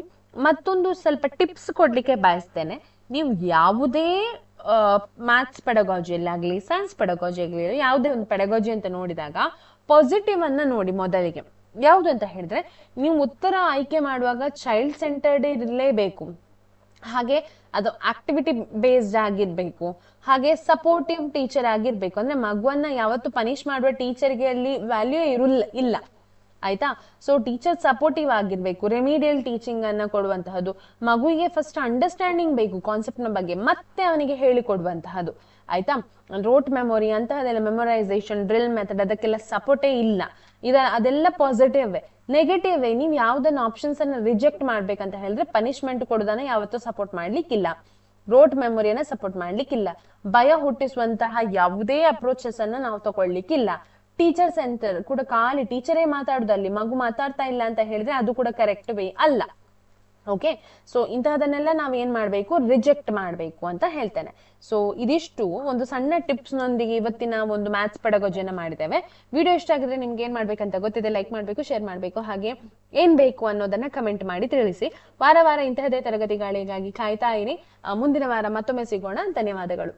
ಮತ್ತೊಂದು ಸ್ವಲ್ಪ ಟಿಪ್ಸ್ ಕೊಡ್ಲಿಕ್ಕೆ ಬಯಸ್ತೇನೆ. ನೀವು ಯಾವುದೇ ಮ್ಯಾಥ್ಸ್ ಪೆಡಗಾಜಿಯಲ್ಲಿ ಆಗಲಿ, ಸೈನ್ಸ್ ಪೆಡಗಾಜಿ ಆಗಲಿ, ಯಾವುದೇ ಒಂದು ಪೆಡಗಾಜಿ ಅಂತ ನೋಡಿದಾಗ ಪಾಸಿಟಿವ್ ಅನ್ನ ನೋಡಿ ಮೊದಲಿಗೆ. ಯಾವುದು ಅಂತ ಹೇಳಿದ್ರೆ, ನೀವು ಉತ್ತರ ಆಯ್ಕೆ ಮಾಡುವಾಗ ಚೈಲ್ಡ್ ಸೆಂಟರ್ಡ್ ಇರಲೇಬೇಕು, ಹಾಗೆ ಅದು ಆಕ್ಟಿವಿಟಿ ಬೇಸ್ಡ್ ಆಗಿರ್ಬೇಕು, ಹಾಗೆ ಸಪೋರ್ಟಿವ್ ಟೀಚರ್ ಆಗಿರ್ಬೇಕು. ಅಂದ್ರೆ ಮಗುವನ್ನ ಯಾವತ್ತು ಪನಿಷ್ ಮಾಡುವ ಟೀಚರ್ಗೆ ಅಲ್ಲಿ ವ್ಯಾಲ್ಯೂ ಇಲ್ಲ. ಆಯ್ತಾ? ಸೊ ಟೀಚರ್ ಸಪೋರ್ಟಿವ್ ಆಗಿರ್ಬೇಕು, ರೆಮಿಡಿಯಲ್ ಟೀಚಿಂಗ್ ಅನ್ನ ಕೊಡುವಂತಹದ್ದು. ಮಗುವಿಗೆ ಫಸ್ಟ್ ಅಂಡರ್ಸ್ಟ್ಯಾಂಡಿಂಗ್ ಬೇಕು ಕಾನ್ಸೆಪ್ಟ್ ನ ಬಗ್ಗೆ, ಮತ್ತೆ ಅವನಿಗೆ ಹೇಳಿಕೊಡುವಂತಹದ್ದು. ಆಯ್ತಾ. ರೋಟ್ ಮೆಮೊರಿ ಅಂತಹದೆಲ್ಲ ಮೆಮೊರೈಸೇಷನ್ ಡ್ರಿಲ್ ಮೆಥಡ್ ಅದಕ್ಕೆಲ್ಲ ಸಪೋರ್ಟೇ ಇಲ್ಲ. ಅದೆಲ್ಲ ಪಾಸಿಟಿವ್. ನೆಗೆಟಿವ್ ನೀವು ಯಾವ್ದನ್ನ ಆಪ್ಷನ್ಸ್ ಅನ್ನ ರಿಜೆಕ್ಟ್ ಮಾಡ್ಬೇಕಂತ ಹೇಳಿದ್ರೆ ಪನಿಷ್ಮೆಂಟ್ ಕೊಡೋದನ್ನ ಯಾವತ್ತೂ ಸಪೋರ್ಟ್ ಮಾಡ್ಲಿಕ್ಕಿಲ್ಲ, ರೋಟ್ ಮೆಮೊರಿಯನ್ನ ಸಪೋರ್ಟ್ ಮಾಡ್ಲಿಕ್ಕಿಲ್ಲ, ಭಯ ಹುಟ್ಟಿಸುವಂತಹ ಯಾವುದೇ ಅಪ್ರೋಚಸ್ ಅನ್ನ ನಾವು ತಗೊಳ್ಲಿಕ್ಕಿಲ್ಲ. ಟೀಚರ್ ಸೆಂಟರ್ ಕೂಡ ಖಾಲಿ ಟೀಚರೇ ಮಾತಾಡುದಲ್ಲಿ ಮಗು ಮಾತಾಡ್ತಾ ಇಲ್ಲ ಅಂತ ಹೇಳಿದ್ರೆ ಅದು ಕೂಡ ಕರೆಕ್ಟ್ ವೇ ಅಲ್ಲ. ಓಕೆ, ಸೊ ಇಂತಹದನ್ನೆಲ್ಲ ನಾವ್ ಏನ್ ಮಾಡ್ಬೇಕು, ರಿಜೆಕ್ಟ್ ಮಾಡ್ಬೇಕು ಅಂತ ಹೇಳ್ತೇನೆ. ಸೊ ಇದಿಷ್ಟು ಒಂದು ಸಣ್ಣ ಟಿಪ್ಸ್ ನೊಂದಿಗೆ ಇವತ್ತಿನ ಒಂದು ಮ್ಯಾಥ್ಸ್ ಪೆಡಗಾಜಿಯನ್ನ ಮಾಡಿದ್ದೇವೆ. ವಿಡಿಯೋ ಇಷ್ಟ ಆಗಿದ್ರೆ ನಿಮ್ಗೆ ಏನ್ ಮಾಡ್ಬೇಕಂತ ಗೊತ್ತಿದೆ, ಲೈಕ್ ಮಾಡ್ಬೇಕು, ಶೇರ್ ಮಾಡ್ಬೇಕು, ಹಾಗೆ ಏನ್ ಬೇಕು ಅನ್ನೋದನ್ನ ಕಮೆಂಟ್ ಮಾಡಿ ತಿಳಿಸಿ. ವಾರ ವಾರ ಇಂತಹದೇ ತರಗತಿಗಳಿಗಾಗಿ ಕಾಯ್ತಾ ಇರಿ. ಮುಂದಿನ ವಾರ ಮತ್ತೊಮ್ಮೆ ಸಿಗೋಣ. ಧನ್ಯವಾದಗಳು.